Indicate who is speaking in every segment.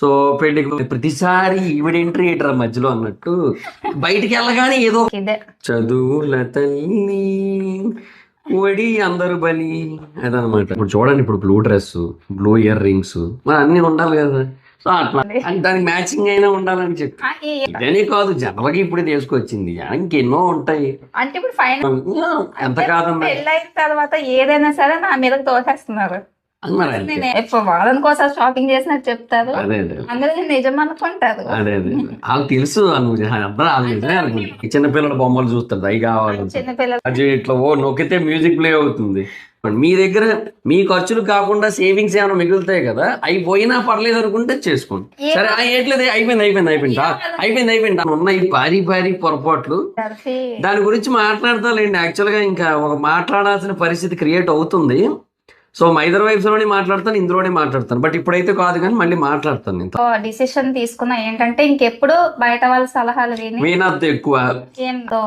Speaker 1: So పెళ్లికి ప్రతిసారి ఈవిడ ఎంట్రీ ఏంటరా మధ్యలో అన్నట్టు బయటికి వెళ్ళగానే ఏదో
Speaker 2: ఇదే
Speaker 1: చదువుల తల్లి ఒడి అందరు బలి అదనమాట. ఇప్పుడు చూడండి, ఇప్పుడు blue dress, blue ear rings, మరి అన్ని ఉండాలి కదా. సో అట్లా అంటే దానికి మ్యాచింగ్ అయినా ఉండాలని చెప్పి ఇదనే కాదు, జనరల్గా ఇప్పుడు తీసుకొచ్చింది, ఇంకెన్నో ఉంటాయి.
Speaker 2: అంటే ఇప్పుడు ఫైనల్
Speaker 1: ఎంత కాదన్నా
Speaker 2: పెళ్ళైన తర్వాత ఏదైనా సరే నా మీద తోసేస్తున్నారు.
Speaker 1: మరి అంతే.
Speaker 2: నేను ఎప్పుడు వాళ్ళని కోసం షాపింగ్ చేసినట్టు చెప్తారు,
Speaker 1: అదే అదే
Speaker 2: అందరూ నిజం అనుకుంటారు.
Speaker 1: అదే అదే వాళ్ళకి తెలుసు, అందరూ వాళ్ళు నిజమే అనుకుంటారు. చిన్నపిల్లల బొమ్మలు చూస్తారు, అవి కావాలంటే
Speaker 2: చిన్నపిల్లలు
Speaker 1: అది ఇట్లా ఓ నొక్కితే మ్యూజిక్ ప్లే అవుతుంది. మీ దగ్గర మీ ఖర్చులు కాకుండా సేవింగ్స్ ఏమైనా మిగులుతాయి కదా, అవి పోయినా పర్లేదు అనుకుంటే చేసుకోండి. సరే ఏట్లేదు, అయిపోయింది ఉన్న ఈ భారీ పొరపాట్లు దాని గురించి మాట్లాడతాలేండి. యాక్చువల్గా ఇంకా ఒక మాట్లాడాల్సిన పరిస్థితి క్రియేట్ అవుతుంది. సో మైదర్ వైఫ్స్ లోనే మాట్లాడతాను, ఇందులోనే మాట్లాడతాను, బట్ ఇప్పుడైతే కాదు కానీ మళ్ళీ మాట్లాడతాను. నేను
Speaker 2: డిసిషన్ తీసుకున్నా ఏంటంటే ఇంకెప్పుడు బయట వాళ్ళ సలహాలు
Speaker 1: వినద్దు ఎక్కువ.
Speaker 2: ఏంటో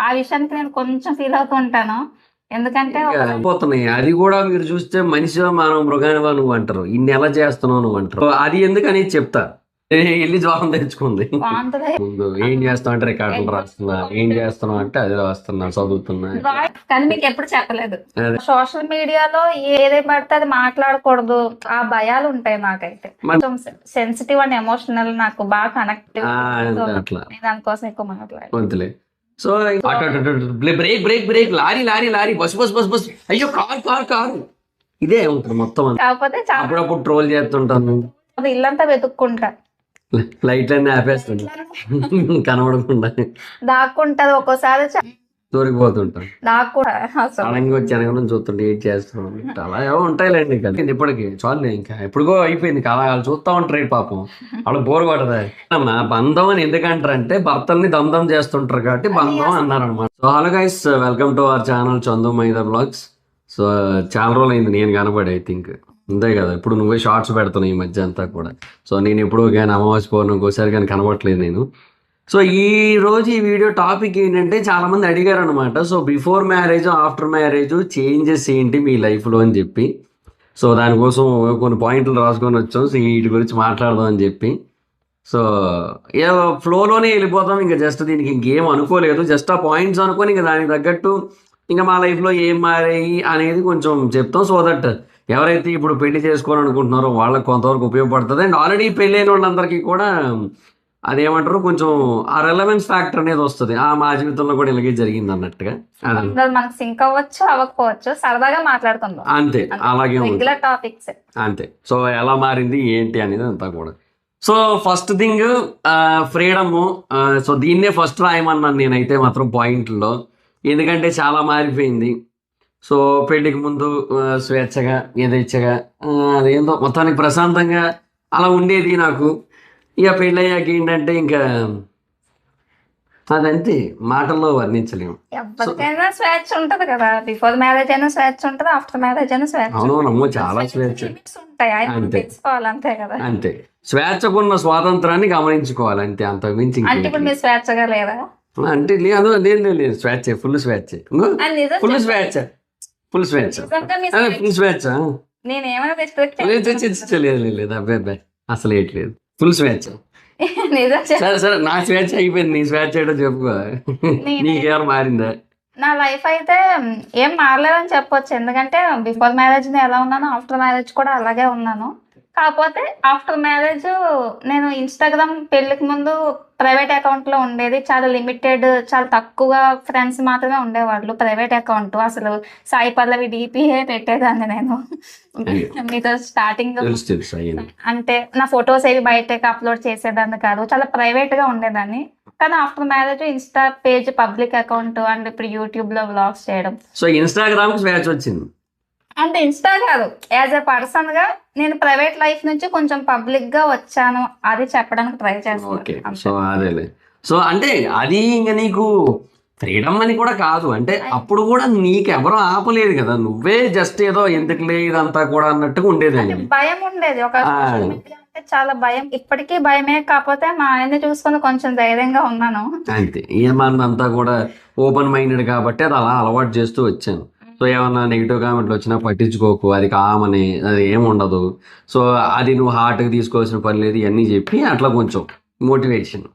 Speaker 2: ఆ విషయానికి నేను కొంచెం ఫీల్ అవుతూ ఉంటాను. ఎందుకంటే
Speaker 1: పోతున్నాయి అది కూడా మీరు చూస్తే మనిషిగా మనం మృగానివా నువ్వు అంటారు, ఇన్ని ఎలా చేస్తున్నావు నువ్వు అంటారు. అది ఎందుకని చెప్తా, వెళ్ళి జ్వరం తెచ్చుకుంది. ముందు ఏం చేస్తావు అంటే రికార్డులు రాస్తున్నా, ఏం చేస్తున్నావు అంటే అది రాస్తున్నా, చదువుతున్నా.
Speaker 2: కానీ మీకు ఎప్పుడు చెప్పలేదు. సోషల్ మీడియాలో ఏదే పడితే అది మాట్లాడకూడదు, ఆ భయాలు ఉంటాయి నాకైతే. సెన్సిటివ్ అండ్ ఎమోషనల్, నాకు బాగా కనెక్ట్,
Speaker 1: అట్లా
Speaker 2: దానికోసం ఎక్కువ మాట్లాడాలి.
Speaker 1: వద్దులే. సో బ్రేక్ లారీ బస్ అయ్యో కారు ఇదే ఉంటుంది మొత్తం.
Speaker 2: కాకపోతే
Speaker 1: అప్పుడప్పుడు ట్రోల్ చేస్తుంటాను,
Speaker 2: ఇల్లంతా వెతుక్కుంటా,
Speaker 1: లైట్లన్నీ ఆపేస్తుంటా, కనబడకుండా
Speaker 2: దాక్కుంటది. ఒక్కోసారి
Speaker 1: దూరిపోతుంటాను,
Speaker 2: దాక్కుంటా
Speaker 1: వచ్చి వెనక చూస్తుంటే ఏం చేస్తున్నాం, అలా ఏమో ఉంటాయిలేండి. ఇంకా ఇప్పటికి చాలు, ఇంకా ఎప్పుడుగో అయిపోయింది కదా, వాళ్ళు చూస్తా ఉంటారు పాపం, వాళ్ళు బోర్ పడదా. బంధం అని ఎందుకంటారంటే భర్తల్ని దందం చేస్తుంటారు కాబట్టి బంధం అన్నారనమాట. So hello guys, welcome to our channel Chandu మైదర్ వ్లాగ్స్. సో చాలా రోజులు అయింది నేను కనబడి, ఐ థింక్ అంతే కదా. ఇప్పుడు నువ్వే షార్ట్స్ పెడుతున్నావు ఈ మధ్య అంతా కూడా. సో నేను ఎప్పుడు కానీ అమావాస్య పౌర్ణమికి ఇంకోసారి కానీ కనబడట్లేదు నేను. సో ఈ రోజు ఈ వీడియో టాపిక్ ఏంటంటే చాలామంది అడిగారు అనమాట. So before marriage after marriage changes ఏంటి మీ లైఫ్లో అని చెప్పి. సో దానికోసం కొన్ని పాయింట్లు రాసుకొని వచ్చాం. సో వీటి గురించి మాట్లాడదాం అని చెప్పి. సో ఫ్లోలోనే వెళ్ళిపోతాం, ఇంకా జస్ట్ దీనికి ఇంకేం అనుకోలేదు, జస్ట్ ఆ పాయింట్స్ అనుకొని ఇంకా దానికి తగ్గట్టు ఇంకా మా లైఫ్లో ఏం మారాయి అనేది కొంచెం చెప్తాం. సో దట్ ఎవరైతే ఇప్పుడు పెళ్లి చేసుకోవాలనుకుంటున్నారో వాళ్ళకి కొంతవరకు ఉపయోగపడుతుంది. అండ్ ఆల్రెడీ పెళ్ళైన వాళ్ళందరికీ కూడా అదేమంటారు, కొంచెం ఆ రెలవెన్స్ ఫ్యాక్టర్ అనేది వస్తుంది. మా జీవితంలో కూడా ఇలాగే జరిగింది అన్నట్టుగా.
Speaker 2: మనకు సింక్ అవ్వచ్చు అవ్వకపోవచ్చు, సరదాగా మాట్లాడుకుందాం
Speaker 1: అంతే, అలాగే
Speaker 2: రెగ్యులర్ టాపిక్స్
Speaker 1: అంతే. సో ఎలా మారింది ఏంటి అనేది అంతా కూడా. So first thing freedom. So దీన్నే ఫస్ట్ రాయమన్నాను నేనైతే మాత్రం పాయింట్లో, ఎందుకంటే చాలా మారిపోయింది. సో పెళ్లికి ముందు స్వేచ్ఛగా యథేచ్ఛగా అదేందో మొత్తానికి ప్రశాంతంగా అలా ఉండేది నాకు. ఇక పెళ్ళయ్యాక ఏంటంటే ఇంకా అదంతే, మాటల్లో వర్ణించలేము.
Speaker 2: ఎవరికైనా స్వేచ్ఛ ఉంటది కదా, బిఫోర్ మ్యారేజ్ అయినా స్వేచ్ఛ ఉంటది, ఆఫ్టర్ మ్యారేజ్ అయినా స్వేచ్ఛ.
Speaker 1: అవునమ్మో, చాలా స్వేచ్ఛ
Speaker 2: ఉంటాయి, తెలుసుకోవాలి అంతే కదా.
Speaker 1: అంతే, స్వేచ్ఛకున్న స్వాతంత్రాన్ని గమనించుకోవాలి అంతే, అంత మించి.
Speaker 2: అంటే ఇప్పుడు మీరు స్వేచ్ఛగా లేదా
Speaker 1: అంటే లేదు, స్వేచ్ఛ, ఫుల్ స్వేచ్ఛ, ఫుల్ స్వేచ్ఛ, ఫుల్ స్వేచ్ఛ, ఫుల్ స్వేచ్ఛ. లేదు అబ్బాయి అసలు ఏట్లేదు, ఫుల్ స్వేచ్ఛ. సరే నా స్వేచ్ఛ అయిపోయింది, నీ స్వేచ్ఛ ఏంటో చెప్పుకో, నీకేమైనా మారిందా?
Speaker 2: నా లైఫ్ అయితే ఏం మారలేదని చెప్పొచ్చు, ఎందుకంటే బిఫోర్ మ్యారేజ్ ఎలా ఉన్నాను, ఆఫ్టర్ మ్యారేజ్ కూడా అలాగే ఉన్నాను. కాకపోతే ఆఫ్టర్ మ్యారేజ్ నేను ఇన్స్టాగ్రామ్ పెళ్లికి ముందు ప్రైవేట్ అకౌంట్ లో ఉండేది, చాలా లిమిటెడ్, చాలా తక్కువ ఫ్రెండ్స్ మాత్రమే ఉండేవాళ్ళు. ప్రైవేట్ అకౌంట్ అసలు సాయి పల్లవి డిపిఏ పెట్టేదాన్ని నేను మీతో స్టార్టింగ్. అంటే నా ఫొటోస్ ఏవి బయటకి అప్లోడ్ చేసేదాన్ని కాదు, చాలా ప్రైవేట్ గా ఉండేదాన్ని. కానీ after marriage Insta page public account, and ఇప్పుడు యూట్యూబ్ లో వ్లాగ్స్ చేయడం.
Speaker 1: సో ఇన్స్టాగ్రామ్ స్వేచ్ఛ వచ్చింది
Speaker 2: అంటే ఇన్స్టా కాదు, యాజ్ ఎ పర్సన్ గా నేను ప్రైవేట్ లైఫ్ నుంచి కొంచెం పబ్లిక్ గా వచ్చాను, అది చెప్పడానికి ట్రై చేస్తాను.
Speaker 1: సో అదేలే. సో అంటే అది ఇంకా నీకు ఫ్రీడమ్ అని కూడా కాదు, అంటే అప్పుడు కూడా నీకెవరో ఆపలేదు కదా, నువ్వే జస్ట్ ఏదో ఎందుకులే ఇదంతా కూడా అన్నట్టుగా ఉండేది.
Speaker 2: భయం ఉండేది, ఒక అంటే చాలా భయం, ఇప్పటికీ భయమే. కాకపోతే మా ఆయన్ని చూసుకొని కొంచెం ధైర్యంగా ఉన్నాను
Speaker 1: అంతే. ఏమన్నంతా కూడా ఓపెన్ మైండెడ్ కాబట్టి అది అలా అలవాటు చేస్తూ వచ్చాను. సో ఏమన్నా నెగిటివ్ కామెంట్లు వచ్చినా పట్టించుకోకు, అది కామని, అది ఏమి ఉండదు. సో అది నువ్వు హార్ట్కి తీసుకోవాల్సిన పని లేదు, ఇవన్నీ చెప్పి అట్లా కొంచెం మోటివేషన్.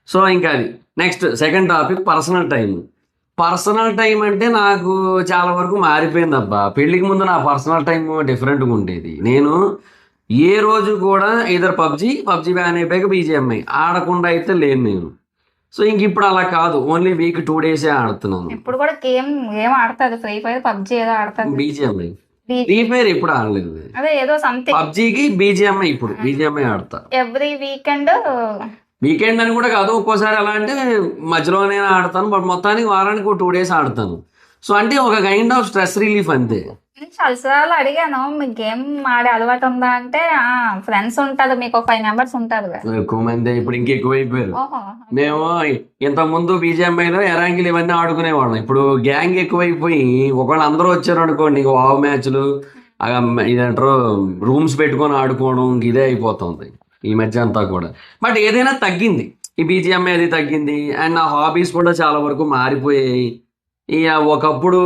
Speaker 1: సో ఇంకా అది next second topic personal time. Personal time అంటే నాకు చాలా వరకు మారిపోయింది అబ్బా. పెళ్ళికి ముందు నా పర్సనల్ టైం డిఫరెంట్గా ఉండేది. నేను ఏ రోజు కూడా ఇద్దరు పబ్జీ బ్యాన్ అయిపోయాక బీజిఎంఐ ఆడకుండా అయితే లేను నేను. సో ఇంక ఇప్పుడు అలా కాదు, ఓన్లీ వీక్ 2 డేసే ఆడుతున్నాను.
Speaker 2: ఇప్పుడు కూడా గేమ్ ఆడతారు, ఫ్రీ ఫైర్ పబ్జి ఏదో ఆడతారు.
Speaker 1: బీజిఎంఐ ఫ్రీ ఫైర్ ఎప్పుడు ఆడలేదు.
Speaker 2: అదే ఏదో సంథింగ్
Speaker 1: పబ్జికి బీజిఎంఐ, ఇప్పుడు బీజిఎంఐ ఆడతా.
Speaker 2: ఎవ్రీ వీకెండ్
Speaker 1: అని కూడా కాదు, ఒక్కోసారి ఎలా అంటే మధ్యలోనే ఆడతాను, బట్ మొత్తానికి వారానికి 2 డేస్ ఆడతాను. సో అంటే ఒక కైండ్ ఆఫ్ స్ట్రెస్ రిలీఫ్ అంతే.
Speaker 2: చాలాసార్లు అడిగాను, మీకు గేమ్ ఆడే అలవాటు ఉందా అంటే ఫ్రెండ్స్ ఉంటారు, మీకు ఒక 5 మెంబర్స్ ఉంటారు కదా.
Speaker 1: ఎక్కువ మంది, ఇప్పుడు ఇంకెక్కువైపోయారు.
Speaker 2: ఓహో.
Speaker 1: మేము ఇంత ముందు బీజిఎంఐలో ఎరాంగిలు ఇవన్నీ ఆడుకునేవాళ్ళం. ఇప్పుడు గ్యాంగ్ ఎక్కువైపోయి ఒకళ్ళు అందరూ వచ్చారు అనుకోండి, వావ్ మ్యాచ్లు, ఇదంటారు రూమ్స్ పెట్టుకొని ఆడుకోవడం, ఇదే అయిపోతుంది ఈ మధ్య అంతా కూడా. బట్ ఏదైనా తగ్గింది, ఈ బీజిఎంఐ అది తగ్గింది. అండ్ నా హాబీస్ కూడా చాలా వరకు మారిపోయాయి. ఇక ఒకప్పుడు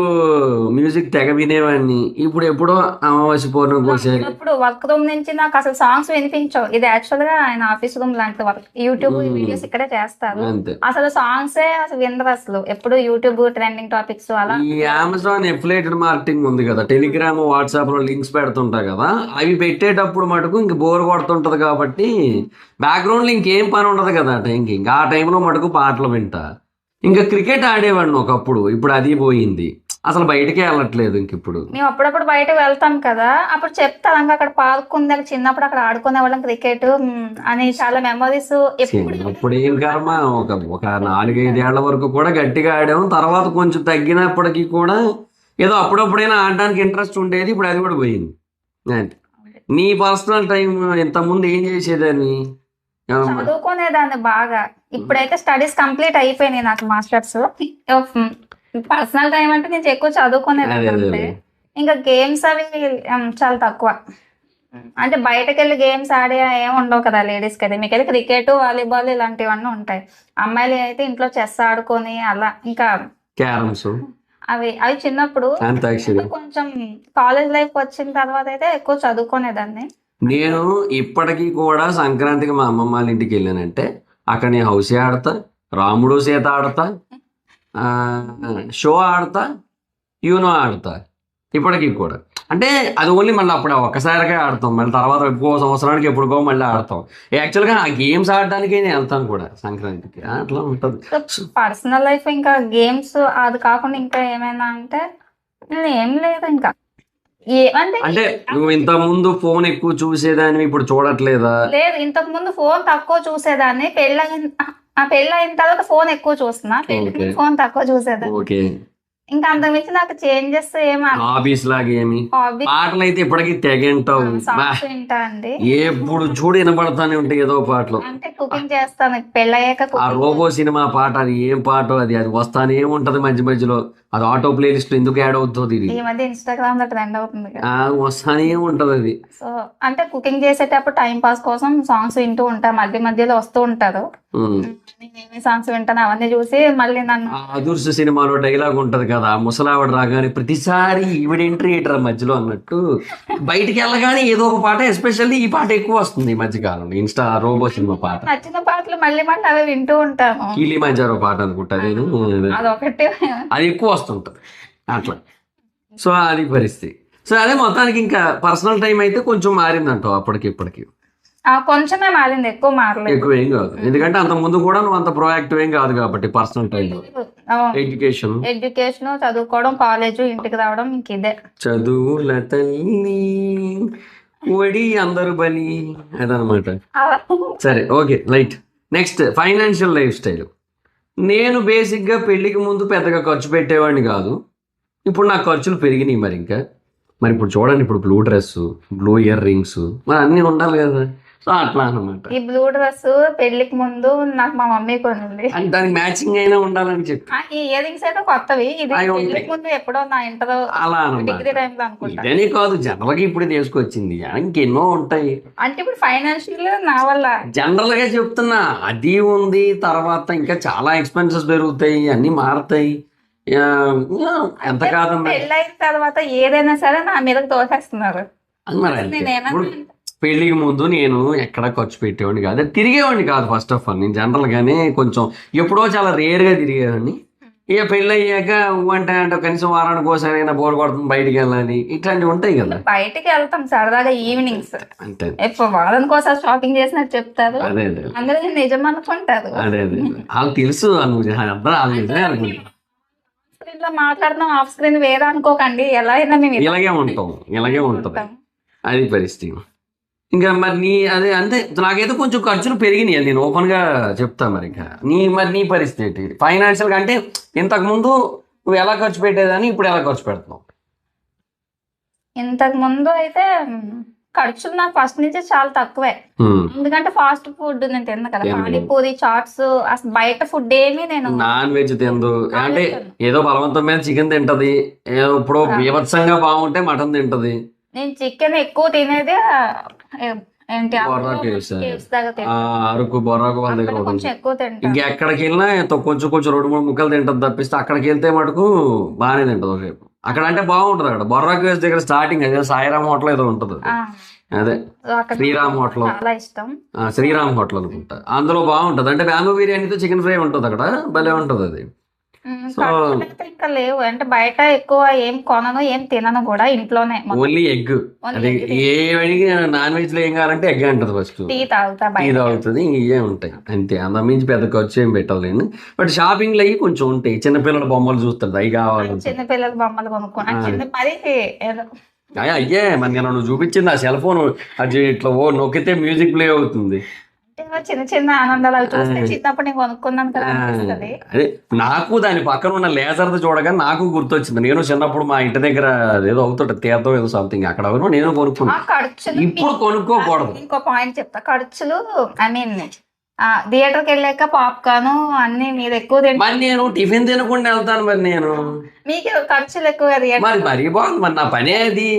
Speaker 1: మ్యూజిక్ తెగ వినేవాడిని, ఇప్పుడు ఎప్పుడో అమావాస్య పౌర్ణమికి వచ్చేది.
Speaker 2: ఇప్పుడు వర్క్ రూమ్ నుంచి నాకు అసలు సాంగ్స్ వినిపించవు. ఇది యాక్చువల్ గా ఆయన ఆఫీస్ రూమ్ లాంటి వర్క్. యూట్యూబ్ వీడియోస్ ఇక్కడే చేస్తారు.
Speaker 1: అంతే.
Speaker 2: అసలు సాంగ్స్ అసలు వినరు అసలు. ఎప్పుడు యూట్యూబ్ ట్రెండింగ్ టాపిక్స్ అలా.
Speaker 1: ఈ అమెజాన్ ఎఫిలియేటెడ్ మార్కెటింగ్ ఉంది కదా, టెలిగ్రామ్ వాట్సాప్ లో లింక్స్ పెడుతుంటా కదా, అవి పెట్టేటప్పుడు మటుకు ఇంక బోర్ కొడుతుంటది కాబట్టి బ్యాక్గ్రౌండ్ లో ఇంకేం పని ఉండదు కదా ఆ టైంకి. ఇంకా ఆ టైంలో మటుకు పాటలు వింటా. ఇంకా క్రికెట్ ఆడేవాడిని ఒకప్పుడు, ఇప్పుడు అది పోయింది, అసలు బయటకే వెళ్ళట్లేదు ఇంక ఇప్పుడు.
Speaker 2: మేము అప్పుడప్పుడు బయటకు వెళ్తాం కదా, అప్పుడు చెప్తాను ఇంకా అక్కడ పార్క్ ఉంది, అక్కడ చిన్నప్పుడు అక్కడ ఆడుకునే వాళ్ళం క్రికెట్ అని చాలా మెమరీస్.
Speaker 1: అప్పుడు ఏం కర్మ, ఒక 4-5 ఏళ్ల వరకు కూడా గట్టిగా ఆడాము. తర్వాత కొంచెం తగ్గినప్పటికీ కూడా ఏదో అప్పుడప్పుడైనా ఆడడానికి ఇంట్రెస్ట్ ఉండేది, ఇప్పుడు అది కూడా పోయింది. నీ పర్సనల్ టైం ఇంతకుముందు ఏం చేసేదాన్ని?
Speaker 2: చదువుకునేదాన్ని బాగా. ఇప్పుడైతే స్టడీస్ కంప్లీట్ అయిపోయినాయి నాకు, మాస్టర్స్. పర్సనల్ టైం అంటే నేను ఎక్కువ చదువుకునేదాన్ని అంతే. ఇంకా గేమ్స్ అవి చాలా తక్కువ. అంటే బయటకు వెళ్ళి గేమ్స్ ఆడే ఏమి ఉండవు కదా లేడీస్ కి. అయితే మీకైతే క్రికెట్, వాలీబాల్ ఇలాంటివన్నీ ఉంటాయి. అమ్మాయిలు అయితే ఇంట్లో చెస్ ఆడుకొని అలా, ఇంకా
Speaker 1: క్యారమ్స్
Speaker 2: అవి చిన్నప్పుడు. కొంచెం కాలేజ్ లైఫ్ వచ్చిన తర్వాత అయితే ఎక్కువ చదువుకునేదాన్ని.
Speaker 1: నేను ఇప్పటికీ కూడా సంక్రాంతికి మా అమ్మమ్మ వాళ్ళ ఇంటికి వెళ్ళానంటే అక్కడ నేను హౌసీ ఆడతా, రాముడు సీత ఆడతా, షో ఆడతా, యూనో ఆడతా ఇప్పటికీ కూడా. అంటే అది ఓన్లీ మళ్ళీ అప్పుడు ఒక్కసారిగా ఆడతాం, మళ్ళీ తర్వాత ఎక్కువ సంవత్సరానికి ఎప్పుడుకో మళ్ళీ ఆడతాం. యాక్చువల్గా ఆ గేమ్స్ ఆడడానికి నేను వెళ్తాను కూడా సంక్రాంతికి, అట్లా ఉంటుంది.
Speaker 2: పర్సనల్ లైఫ్ ఇంకా గేమ్స్ అది కాకుండా ఇంకా ఏమైనా అంటే ఏం లేదు ఇంకా.
Speaker 1: అంటే నువ్వు ఇంత ముందు ఫోన్ ఎక్కువ చూసేదాన్ని, ఇప్పుడు చూడట్లేదా?
Speaker 2: లేదు, ఇంతకు ముందు ఫోన్ తక్కువ చూసేదాన్ని. పెళ్ళైన తర్వాత ఫోన్ ఎక్కువ చూస్తున్నా, ఫోన్ తక్కువ చూసేదాన్ని. ఇంకా అంతకుమించి నాకు చేంజెస్
Speaker 1: హాబీస్ లాగా ఏమి? పాటలు అయితే ఇప్పటికీ తెగంటావు, ఎప్పుడు చూడు వినపడతానే ఉంటాయి ఏదో పాటలు.
Speaker 2: అంటే కుకింగ్ చేస్తాను పెళ్ళయ్యాక.
Speaker 1: ఆ రోబో సినిమా పాట, అది ఏం పాట, అది వస్తానే ఉంటది మధ్య మధ్యలో. అది ఆటో ప్లే లిస్ట్ ఎందుకు యాడ్ అవుతుంది?
Speaker 2: ఈ మధ్య ఇన్స్టాగ్రామ్ లో ట్రెండ్ అవుతుంది,
Speaker 1: వస్తానే ఉంటది అది.
Speaker 2: సో అంటే కుకింగ్ చేసేటప్పుడు టైం పాస్ కోసం సాంగ్స్ వింటూ ఉంటా, మధ్య మధ్యలో వస్తూ ఉంటారు. సాంగ్స్ వింటాను, అవన్నీ చూసి మళ్ళీ నన్ను.
Speaker 1: అదుర్స్ సినిమాలో డైలాగ్ ఉంటది కదా, ముసలావిడ రాగానే ప్రతిసారి ఈవిడ ఎంట్రీ ఎయిటర్ మధ్యలో అన్నట్టు బయటికి వెళ్ళగానే ఏదో ఒక పాట, ఎస్పెషల్లీ ఈ పాట ఎక్కువ వస్తుంది ఈ మధ్యకాలంలో. ఇన్స్టా రోబో సినిమా పాట,
Speaker 2: నచ్చిన పాటలు మళ్ళీ అవి వింటూ ఉంటాను.
Speaker 1: కిలిమంజారో పాట అనుకుంటా నేను,
Speaker 2: అదొకటి
Speaker 1: అది ఎక్కువ వస్తుంటది అట్లా. సో అది పరిస్థితి. సో అదే మొత్తానికి ఇంకా పర్సనల్ టైం అయితే కొంచెం మారిందంటావు అప్పటికి ఇప్పటికి?
Speaker 2: కొంచెమే మారింది, ఎక్కువ మారలేదు.
Speaker 1: ఎక్కువ ఏం కాదు, ఎందుకంటే అంత ముందు కూడా నువ్వు అంత ప్రొయాక్టివ్ ఏం కాదు కాబట్టి పర్సనల్ టైంలో.
Speaker 2: ఎడ్యుకేషన్, చదువుకోవడం, కాలేజ్, ఇంటికి రావడం, ఇంక ఇదే.
Speaker 1: చదువుల తల్లి వడి అందరు బలి అదనమాట. సరే, okay, right. Next financial life style. నేను బేసిక్గా పెళ్ళికి ముందు పెద్దగా ఖర్చు పెట్టేవాడిని కాదు. ఇప్పుడు నాకు ఖర్చులు పెరిగినాయి మరి ఇంకా. మరి ఇప్పుడు చూడండి, ఇప్పుడు blue dress, blue ear rings, మరి అన్నీ ఉండాలి కదా. సో అట్లా అనమాట.
Speaker 2: ఈ బ్లూ డ్రెస్ పెళ్లికి ముందు నాకు మా మమ్మీ కొనింది,
Speaker 1: అంటే దానికి మ్యాచింగ్ అయినా ఉండాలని చెప్పి.
Speaker 2: ఈ ఇయర్ రింగ్స్ అయితే కొత్తవి, ఇది పెళ్లికి ముందు ఎప్పుడో నా ఇంటర్
Speaker 1: అలా
Speaker 2: డిగ్రీ టైంలో అనుకుంటా.
Speaker 1: ఇదనే కాదు, జనరల్ గా ఇప్పుడు తీసుకొచ్చింది, ఇంకెన్నో ఉంటాయి.
Speaker 2: అంటే ఇప్పుడు ఫైనాన్షియల్ నా వల్ల
Speaker 1: జనరల్ గా చెప్తున్నా, అది ఉంది. తర్వాత ఇంకా చాలా ఎక్స్పెన్సెస్ పెరుగుతాయి, అన్ని మారుతాయి. యా, యా, ఎంత కాదన్నా
Speaker 2: పెళ్ళైన తర్వాత ఏదైనా సరే నా మీదకి తోసేస్తున్నారు.
Speaker 1: అది మరి అంతే.
Speaker 2: నేనేమన్నా
Speaker 1: ఇప్పుడు పెళ్లికి ముందు నేను ఎక్కడ ఖర్చు పెట్టేవాడిని కాదు, తిరిగేవాడిని కాదు. ఫస్ట్ ఆఫ్ ఆల్ నేను జనరల్ గానే కొంచెం ఎప్పుడో చాలా రేర్ గా తిరిగేవాడిని. ఇక పెళ్ళి అయ్యాక అంటే కనీసం వారానికి ఒకసారి అయినా బోర్ కొడుతుంది బయటికి వెళ్ళాలి, ఇట్లాంటివి ఉంటాయి కదా.
Speaker 2: బయటికి వెళ్తాం సరదాగా ఈవినింగ్స్,
Speaker 1: అంతే
Speaker 2: ఎప్పుడు వారానికి ఒకసారి షాపింగ్ చేసినట్టు చెప్తారు,
Speaker 1: అదే అదే
Speaker 2: అందరూ నిజం అనుకుంటారు.
Speaker 1: అదే అదే వాళ్ళకి తెలుసు, నువ్వు అందరూ వాళ్ళు నిజమే అనుకుంటారు.
Speaker 2: స్క్రీన్ లో మాట్లాడుతున్నాం, ఆఫ్ స్క్రీన్ వేరే అనుకోకండి, ఎలా అయినా మేము
Speaker 1: ఇలాగే ఉంటాం, ఇలాగే ఉంటుంది, అది పరిస్థితి. ఇంకా మరి నీ అదే అంతే, నాకైతే కొంచెం ఖర్చులు పెరిగినాయి, నేను ఓపెన్ గా చెప్తా. మరి ఇంకా నీ పరిస్థితి ఏంటి ఫైనాన్షియల్ గా? అంటే ఇంతకు ముందు నువ్వు ఎలా ఖర్చు పెట్టేదాన్ని, ఇప్పుడు ఎలా ఖర్చు పెడుతున్నావు?
Speaker 2: ఇంతకు ముందు అయితే ఖర్చులు నాకు ఫస్ట్ నుంచి చాలా తక్కువే. ఎందుకంటే ఫాస్ట్ ఫుడ్ నేను తిన్నా కదా, పానీపూరి, చాట్స్, అసలు బయట ఫుడ్ ఏమి నేను
Speaker 1: నాన్ వెజ్ తిందు. అంటే ఏదో బలవంతం మీద చికెన్ తింటది, ఇప్పుడు బీభత్సంగా బాగుంటే మటన్ తింటది.
Speaker 2: నేను చికెన్ ఎక్కువ తినేది ఏంటి
Speaker 1: అరకు బొర్రాకు వాళ్ళ దగ్గర
Speaker 2: కొంచెం ఎక్కువ తింటా.
Speaker 1: ఇంకెక్కడికి వెళ్ళినా కొంచెం కొంచెం 2-3 ముక్కలు తింటది తప్పిస్తే, అక్కడికి వెళ్తే మటుకు బాగానే తింటది ఒకసేపు. అక్కడ అంటే బాగుంటది, అక్కడ బొర్రాకు వేస్ దగ్గర స్టార్టింగ్ అదే సాయిరామ్ హోటల్ ఏదో ఉంటది, అదే శ్రీరామ్ హోటల్,
Speaker 2: చాలా ఇష్టం.
Speaker 1: శ్రీరామ్ హోటల్ అనుకుంటా, అందులో బాగుంటది. అంటే బ్యాంబూ బిర్యానీతో చికెన్ ఫ్రై ఉంటది అక్కడ, భలే ఉంటది అది.
Speaker 2: ఇంకా లేవు అంటే బయట ఎక్కువ ఏం కొనను, ఏం తినను కూడా, ఇంట్లోనే
Speaker 1: ఓన్లీ ఎగ్. అది ఏ నాన్ వెజ్ లో ఏం కావాలంటే ఎగ్ అంటది, ఫస్ట్
Speaker 2: టీ తాగుతా,
Speaker 1: టీ తాగుతుంది, ఇవే ఉంటాయి అంతే. అంత మించి పెద్ద ఖర్చు ఏం పెట్టాలి. బట్ షాపింగ్ లో అవి కొంచెం ఉంటాయి, చిన్నపిల్లల బొమ్మలు చూస్తారు, అవి కావాలి.
Speaker 2: చిన్నపిల్లల బొమ్మలు కొనుక్కోండి మరి
Speaker 1: అయ్యే మరి నేను నువ్వు చూపించింది ఆ సెల్ ఫోన్, అది ఇట్లా నొక్కితే మ్యూజిక్ ప్లే అవుతుంది.
Speaker 2: చిన్న చిన్న ఆనందాలు అవి చూస్తే చిన్నప్పుడు నేను కొనుక్కున్నాను కదా అనిపిస్తుంది.
Speaker 1: అదే నాకు దాని పక్కన ఉన్న లేజర్ నాకు నాకు గుర్తొచ్చింది. నేను చిన్నప్పుడు మా ఇంటి దగ్గర ఏదో అవుతుంట తీర్థం ఏదో సంథింగ్, అక్కడ నేను కొనుక్కున్నాను.
Speaker 2: ఖర్చులు
Speaker 1: ఇప్పుడు కొనుక్కోకూడదు.
Speaker 2: ఇంకో పాయింట్ చెప్తా, ఖర్చులు ఐ మీన్ థియేటర్కి వెళ్ళాక పాప్కార్న్ అన్ని మీరు ఎక్కువ
Speaker 1: మరి నేను టిఫిన్ తినకుండా వెళ్తాను, మరి నేను
Speaker 2: మీకు ఖర్చులు ఎక్కువ
Speaker 1: మరి బాగుంది. మరి నా పనే అది.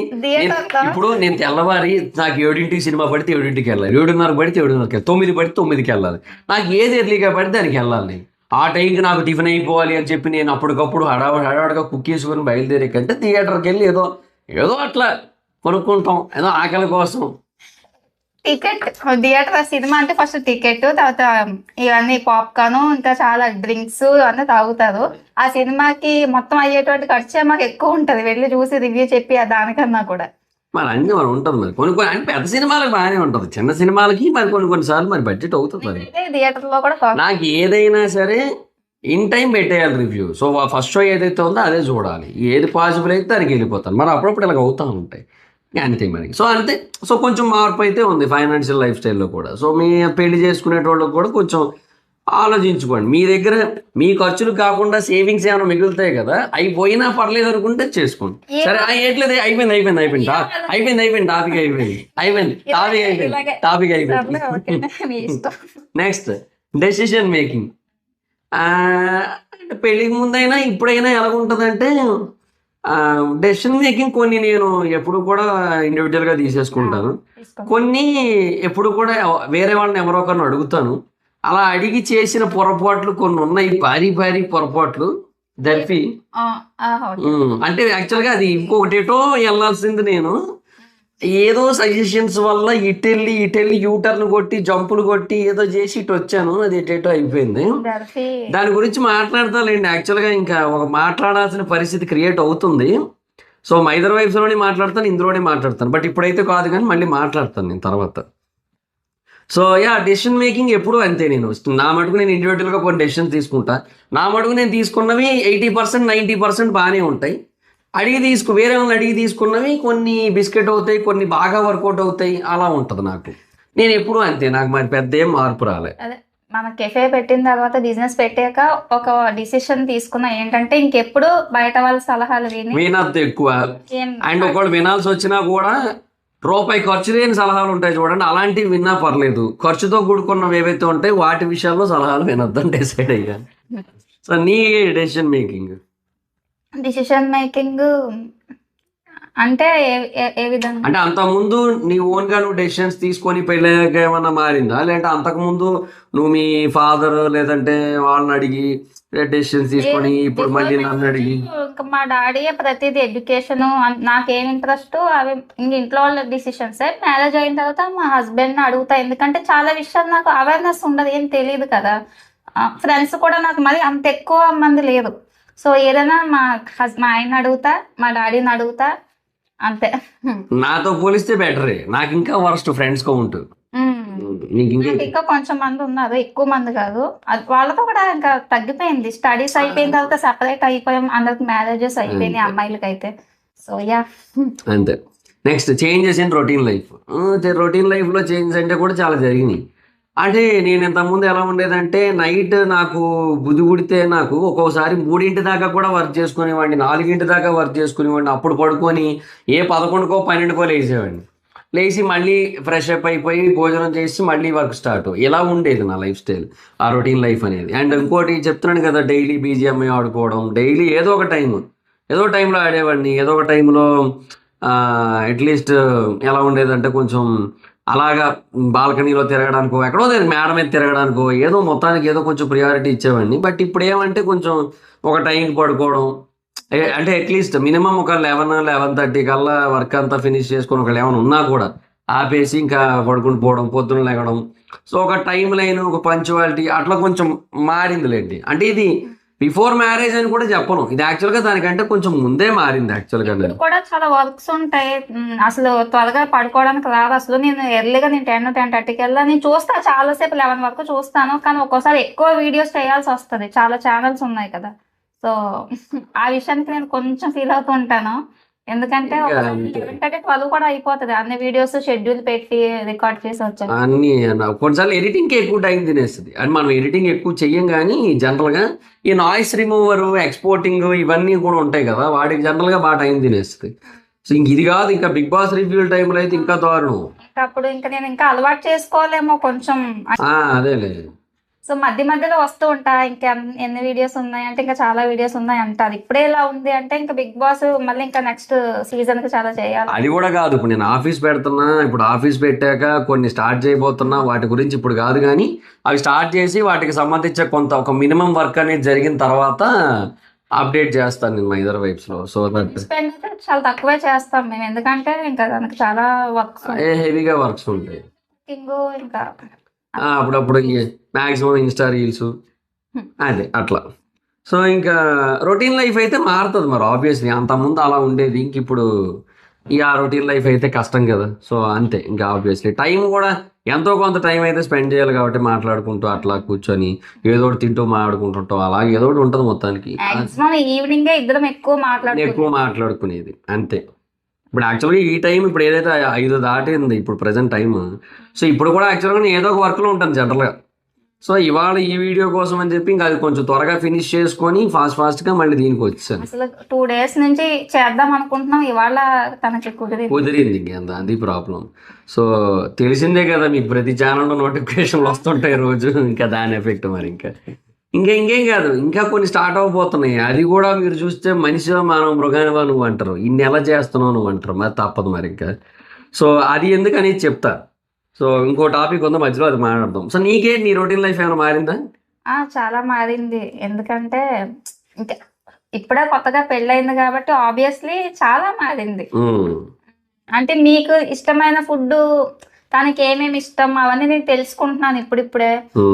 Speaker 1: ఇప్పుడు నేను తెల్లవారి నాకు 7ంటికి సినిమా పడితే 7ంటికి వెళ్ళాలి, 7:30 పడితే 7:30కి వెళ్ళాలి, 9 పడితే 9కి వెళ్ళాలి. నాకు ఏది ఎర్లీగా పడితే దానికి వెళ్ళాలి. ఆ టైంకి నాకు టిఫిన్ అయిపోవాలి అని చెప్పి నేను అప్పటికప్పుడు హడావడిగా కుక్ చేసుకుని బయలుదేరే కంటే థియేటర్కి వెళ్ళి ఏదో అట్లా కొనుక్కుంటాం, ఏదో ఆకలి కోసం.
Speaker 2: టికెట్ థియేటర్ సినిమా అంటే ఫస్ట్ టికెట్, తర్వాత ఇవన్నీ పాప్కార్న్, ఇంకా చాలా డ్రింక్స్ అన్నీ తాగుతారు. ఆ సినిమాకి మొత్తం అయ్యేటువంటి ఖర్చే మాకు ఎక్కువ ఉంటది, వెళ్ళి చూసి రివ్యూ చెప్పి దానికన్నా కూడా.
Speaker 1: మరి అన్ని మరి ఉంటుంది. మరి కొన్ని అంటే పెద్ద సినిమాలకు బాగానే ఉంటుంది, చిన్న సినిమాలకి మరి కొన్నిసార్లు మరి బడ్జెట్ అవుతుంది. మరి
Speaker 2: థియేటర్ లో కూడా
Speaker 1: నాకు ఏదైనా సరే ఇన్ టైం పెట్టేయాలి రివ్యూ. సో ఫస్ట్ షో ఏదైతే ఉందో అదే చూడాలి, ఏది పాసిబుల్ అయితే దానికి వెళ్ళిపోతాను. మరి అప్పుడప్పుడు ఇలాగ అవుతూ ఉంటాయి అంతే మరి. సో అంతే. సో కొంచెం మార్పు అయితే ఉంది ఫైనాన్షియల్ లైఫ్ స్టైల్లో కూడా. సో మీ పెళ్లి చేసుకునేటోళ్ళకి కూడా కొంచెం ఆలోచించుకోండి. మీ దగ్గర మీ ఖర్చులు కాకుండా సేవింగ్స్ ఏమైనా మిగులుతాయి కదా, అవి పోయినా పర్లేదు అనుకుంటే చేసుకోండి. సరే ఏట్లేదు, అయిపోయింది టాపిక్ అయిపోయింది. Next decision making. అంటే పెళ్ళికి ముందైనా ఇప్పుడైనా ఎలాగుంటుందంటే డెసిషన్ మేకింగ్ కొన్ని నేను ఎప్పుడు కూడా ఇండివిజువల్గా తీసేసుకుంటాను, కొన్ని ఎప్పుడు కూడా వేరే వాళ్ళని ఎవరో ఒకరిని అడుగుతాను. అలా అడిగి చేసిన పొరపాట్లు కొన్ని ఉన్నాయి, భారీ పొరపాట్లు దర్ఫీ. అంటే యాక్చువల్గా అది ఇంకొకటేటో వెళ్ళాల్సింది, నేను ఏదో సజెషన్స్ వల్ల ఇటెళ్ళి యూటర్న్ కొట్టి జంపులు కొట్టి ఏదో చేసి ఇటు వచ్చాను, అది ఎటేటో అయిపోయింది. దాని గురించి మాట్లాడతాలేండి. యాక్చువల్గా ఇంకా ఒక మాట్లాడాల్సిన పరిస్థితి క్రియేట్ అవుతుంది. సో మైదర్ వైఫ్స్లోనే మాట్లాడతాను, ఇందులోనే మాట్లాడతాను. బట్ ఇప్పుడైతే కాదు, కానీ మళ్ళీ మాట్లాడతాను నేను తర్వాత. సో డెసిషన్ మేకింగ్ ఎప్పుడు అంతే. నేను నా మటుకు నేను ఇండివిజువల్గా కొన్ని డెసిషన్స్ తీసుకుంటా. నా మటుకు నేను తీసుకున్నవి 80% 90% బాగానే ఉంటాయి. వేరే వాళ్ళని అడిగి తీసుకున్నవి కొన్ని బిస్కెట్ అవుతాయి, కొన్ని బాగా వర్కౌట్ అవుతాయి, అలా ఉంటుంది నాకు. నేను ఎప్పుడు అంతే, నాకు మరి పెద్ద ఏం మార్పు రాలే.
Speaker 2: మన కెఫే పెట్టిన తర్వాత బిజినెస్ పెట్టాక ఒక డిసిషన్ తీసుకున్నా ఏంటంటే ఇంకెప్పుడు బయట వాళ్ళ సలహాలు
Speaker 1: వినద్దు ఎక్కువ. అండ్ ఒకళ్ళు వినాల్సి వచ్చినా కూడా రూపాయి ఖర్చు లేని సలహాలు ఉంటాయి చూడండి, అలాంటివి విన్నా పర్లేదు. ఖర్చుతో కూడుకున్నవి ఏవైతే ఉంటాయి వాటి విషయాల్లో సలహాలు వినొద్దని డిసైడ్ అయ్యాను. సో నీ డెసిషన్ మేకింగ్
Speaker 2: అంటే ఏ విధంగా?
Speaker 1: అంటే అంత ముందు నీ ఓన్ గా నువ్వు డెసిషన్స్ తీసుకొని పెళ్ళాక ఏమన్నా మారిందా, లేదంటే అంతకు ముందు నువ్వు మీ ఫాదర్ లేదంటే వాళ్ళని అడిగి డెసిషన్స్ తీసుకొని ఇప్పుడు మళ్ళీ నన్ను అడిగి?
Speaker 2: ఇంకా మా డాడీయే ప్రతిదీ, ఎడ్యుకేషన్ నాకేం ఇంట్రెస్ట్ అవి ఇంక ఇంట్లో వాళ్ళ డిసిషన్స్. మ్యారేజ్ అయిన తర్వాత మా హస్బెండ్ అడుగుతా, ఎందుకంటే చాలా విషయాలు నాకు అవేర్నెస్ ఉండదు, ఏం తెలియదు కదా. ఫ్రెండ్స్ కూడా నాకు మరి అంత ఎక్కువ మంది లేరు. సో ఏదైనా మా ఆయన అడుగుతా, మా డాడీని అడుగుతా, అంతే.
Speaker 1: నాతో పోలిస్తే బెటరే, నాకు ఇంకా వరస్ట్ ఫ్రెండ్స్ కౌంట్. నీకు ఇంకా
Speaker 2: నాకు ఇంకా కొంచెం మంది ఉన్నారు, ఎక్కువ మంది కాదు. అది వాళ్ళతో కూడా ఇంకా తగ్గిపోయింది. స్టడీస్ అయిపోయిన తర్వాత సెపరేట్ అయిపోయాం, అందరికి మ్యారేజెస్ అయిపోయినాయి అమ్మాయిలకి అయితే. సో యా,
Speaker 1: అంతే. Next changes in routine life. Routine లైఫ్లో చేంజెస్ అంటే కూడా చాలా జరిగినాయి. అంటే నేను ఇంతకుముందు ఎలా ఉండేదంటే నైట్ నాకు బుద్ధి పుడితే నాకు ఒక్కోసారి 3 దాకా కూడా వర్క్ చేసుకునేవాడిని, 4 దాకా వర్క్ చేసుకునేవాడిని. అప్పుడు పడుకొని 11కో 12కో లేచేవాడిని. లేచి మళ్ళీ ఫ్రెష్ అప్ అయిపోయి భోజనం చేసి మళ్ళీ వర్క్ స్టార్ట్. ఇలా ఉండేది నా లైఫ్ స్టైల్, ఆ రొటీన్ లైఫ్ అనేది. అండ్ ఇంకోటి చెప్తున్నాను కదా, డైలీ బీజిఎంఐ ఆడుకోవడం, డైలీ ఏదో ఒక ఏదో టైంలో ఆడేవాడిని. ఏదో ఒక టైంలో అట్లీస్ట్ ఎలా ఉండేదంటే కొంచెం అలాగా బాల్కనీలో తిరగడానికో, ఎక్కడో మేడ మీద తిరగడానికో, ఏదో మొత్తానికి ఏదో కొంచెం ప్రియారిటీ ఇచ్చేవాడిని. బట్ ఇప్పుడు ఏమంటే కొంచెం ఒక టైంకి పడుకోవడం, అంటే అట్లీస్ట్ మినిమం ఒక 11-11:30 కల్లా వర్క్ అంతా ఫినిష్ చేసుకొని, ఒక 11 ఉన్నా కూడా ఆపేసి ఇంకా పడుకుని పోవడం, పొద్దున్న లేగడం. సో ఒక టైం లైన్, ఒక పంచువాలిటీ అట్లా కొంచెం మారిందిలేండి. అంటే ఇది బిఫోర్ మ్యారేజ్ అని కూడా చెప్పను, ఇది యాక్చువల్గా దానికంటే కొంచెం ముందే మారింది యాక్చువల్గా.
Speaker 2: ఇప్పుడు కూడా చాలా వర్క్స్ ఉంటాయి. అసలు త్వరగా పడుకోవడానికి రాదు అసలు. నేను ఎర్లీగా 10-10:30కి వెళ్ళా. నేను చూస్తా చాలాసేపు, 11 వరకు చూస్తాను. కానీ ఒక్కోసారి ఎక్కువ వీడియోస్ చేయాల్సి వస్తుంది, చాలా ఛానల్స్ ఉన్నాయి కదా. సో ఆ విషయానికి నేను కొంచెం ఫీల్ అవుతూ ఉంటాను. ఎందుకంటే 11-12 కూడా అయిపోతుంది, అన్ని వీడియోస్ షెడ్యూల్ పెట్టి రికార్డ్ చేసి వచ్చాను.
Speaker 1: అన్ని కొన్నిసార్లు ఎడిటింగ్కి ఎక్కువ టైం తినేస్తుంది. అండ్ మనం ఎడిటింగ్ ఎక్కువ చెయ్యం, కానీ జనరల్గా ఈ నాయిస్ రిమూవర్, ఎక్స్పోర్టింగ్ ఇవన్నీ కూడా ఉంటాయి కదా, వాటికి జనరల్గా బాగా టైం తినేస్తుంది. సో ఇంక ఇది కాదు, ఇంకా బిగ్ బాస్ రివ్యూల టైంలో అయితే ఇంకా దారుణం.
Speaker 2: అప్పుడు ఇంకా నేను ఇంకా అలవాటు చేసుకోలేమో కొంచెం.
Speaker 1: అదేలే.
Speaker 2: సో మధ్య మధ్యలో వస్తూ ఉంటా, ఇంకా ఎన్ని వీడియోస్ ఉన్నాయి అంటే ఇంకా చాలా వీడియోస్ ఉన్నాయి అంటారు. ఇప్పుడే ఇలా ఉంది అంటే ఇంకా బిగ్ బాస్ మళ్ళీ ఇంకా నెక్స్ట్ సీజన్ కి చాలా చేయాలి.
Speaker 1: అది కూడా కాదు, ఇప్పుడు నేను ఆఫీస్ పెడుతున్నా, ఇప్పుడు ఆఫీస్ పెట్టాక కొన్ని స్టార్ట్ చేయబోతున్నా, వాటి గురించి ఇప్పుడు కాదు. కానీ అవి స్టార్ట్ చేసి వాటికి సంబంధించిన కొంత ఒక మినిమం వర్క్ అనేది జరిగిన తర్వాత అప్డేట్ చేస్తాను నేను మైదర్ వైబ్స్ లో. సో
Speaker 2: చాలా తక్కువే చేస్తాం మేము, ఎందుకంటే ఇంకా దానికి చాలా వర్క్స్,
Speaker 1: హెవీగా వర్క్స్ ఉంటాయి.
Speaker 2: ఇంకా
Speaker 1: అప్పుడప్పుడు మ్యాక్సిమం ఇన్స్టా రీల్స్, అదే అట్లా. సో ఇంకా రొటీన్ లైఫ్ అయితే మారుతుంది మరి ఆబ్వియస్లీ. అంతకుముందు అలా ఉండేది, ఇంక ఇప్పుడు ఆ రొటీన్ లైఫ్ అయితే కష్టం కదా. సో అంతే, ఇంకా ఆబ్వియస్లీ టైం కూడా ఎంతో కొంత టైం అయితే స్పెండ్ చేయాలి కాబట్టి, మాట్లాడుకుంటూ అట్లా కూర్చొని ఏదో ఒకటి తింటూ మాట్లాడుకుంటుంటాం, అలాగే ఏదో ఒకటి ఉంటుంది మొత్తానికి.
Speaker 2: ఈవినింగ్ ఇద్దరం ఎక్కువ
Speaker 1: మాట్లాడుకునేది అంతే. ఇప్పుడు యాక్చువల్గా ఈ టైం ఇప్పుడు ఏదైతే 5 దాటింది ఇప్పుడు ప్రజెంట్ టైం. సో ఇప్పుడు కూడా యాక్చువల్గా నేను ఏదో ఒక వర్క్లో ఉంటాను జనరల్గా. సో ఇవాళ ఈ వీడియో కోసం అని చెప్పి ఇంకా అది కొంచెం త్వరగా ఫినిష్ చేసుకొని ఫాస్ట్గా మళ్ళీ దీనికి వచ్చాను.
Speaker 2: అసలు 2 days నుంచి చేద్దాం అనుకుంటున్నాం, ఇవాళ తనకి
Speaker 1: కుదిరింది. ఇంకేంత అది ప్రాబ్లం. సో తెలిసిందే కదా మీకు, ప్రతి ఛానల్లో నోటిఫికేషన్లు వస్తుంటాయి రోజు, ఇంకా దాని ఎఫెక్ట్ మరి. ఇంకేం కాదు, ఇంకా కొన్ని స్టార్ట్ అవ్వబోతున్నాయి. అది కూడా మీరు చూస్తే మనిషిగా మనం మృగానివా నువ్వు అంటారు, ఇన్ని ఎలా చేస్తున్నావు నువ్వు అంటారు, మరి తప్పదు మరి ఇంకా. సో అది ఎందుకని చెప్తా. సో ఇంకో టాపిక్ ఉందో మధ్యలో, అది మాట్లాడదాం. సో నీ రొటీన్ లైఫ్ ఏమైనా మారిందా?
Speaker 2: చాలా మారింది. ఎందుకంటే ఇంకా ఇప్పుడే కొత్తగా పెళ్ళయింది కాబట్టి ఆబ్వియస్లీ చాలా మారింది. అంటే మీకు ఇష్టమైన ఫుడ్, తనకి ఏమేమి ఇష్టం అవన్నీ నేను తెలుసుకుంటున్నాను ఇప్పుడిప్పుడే.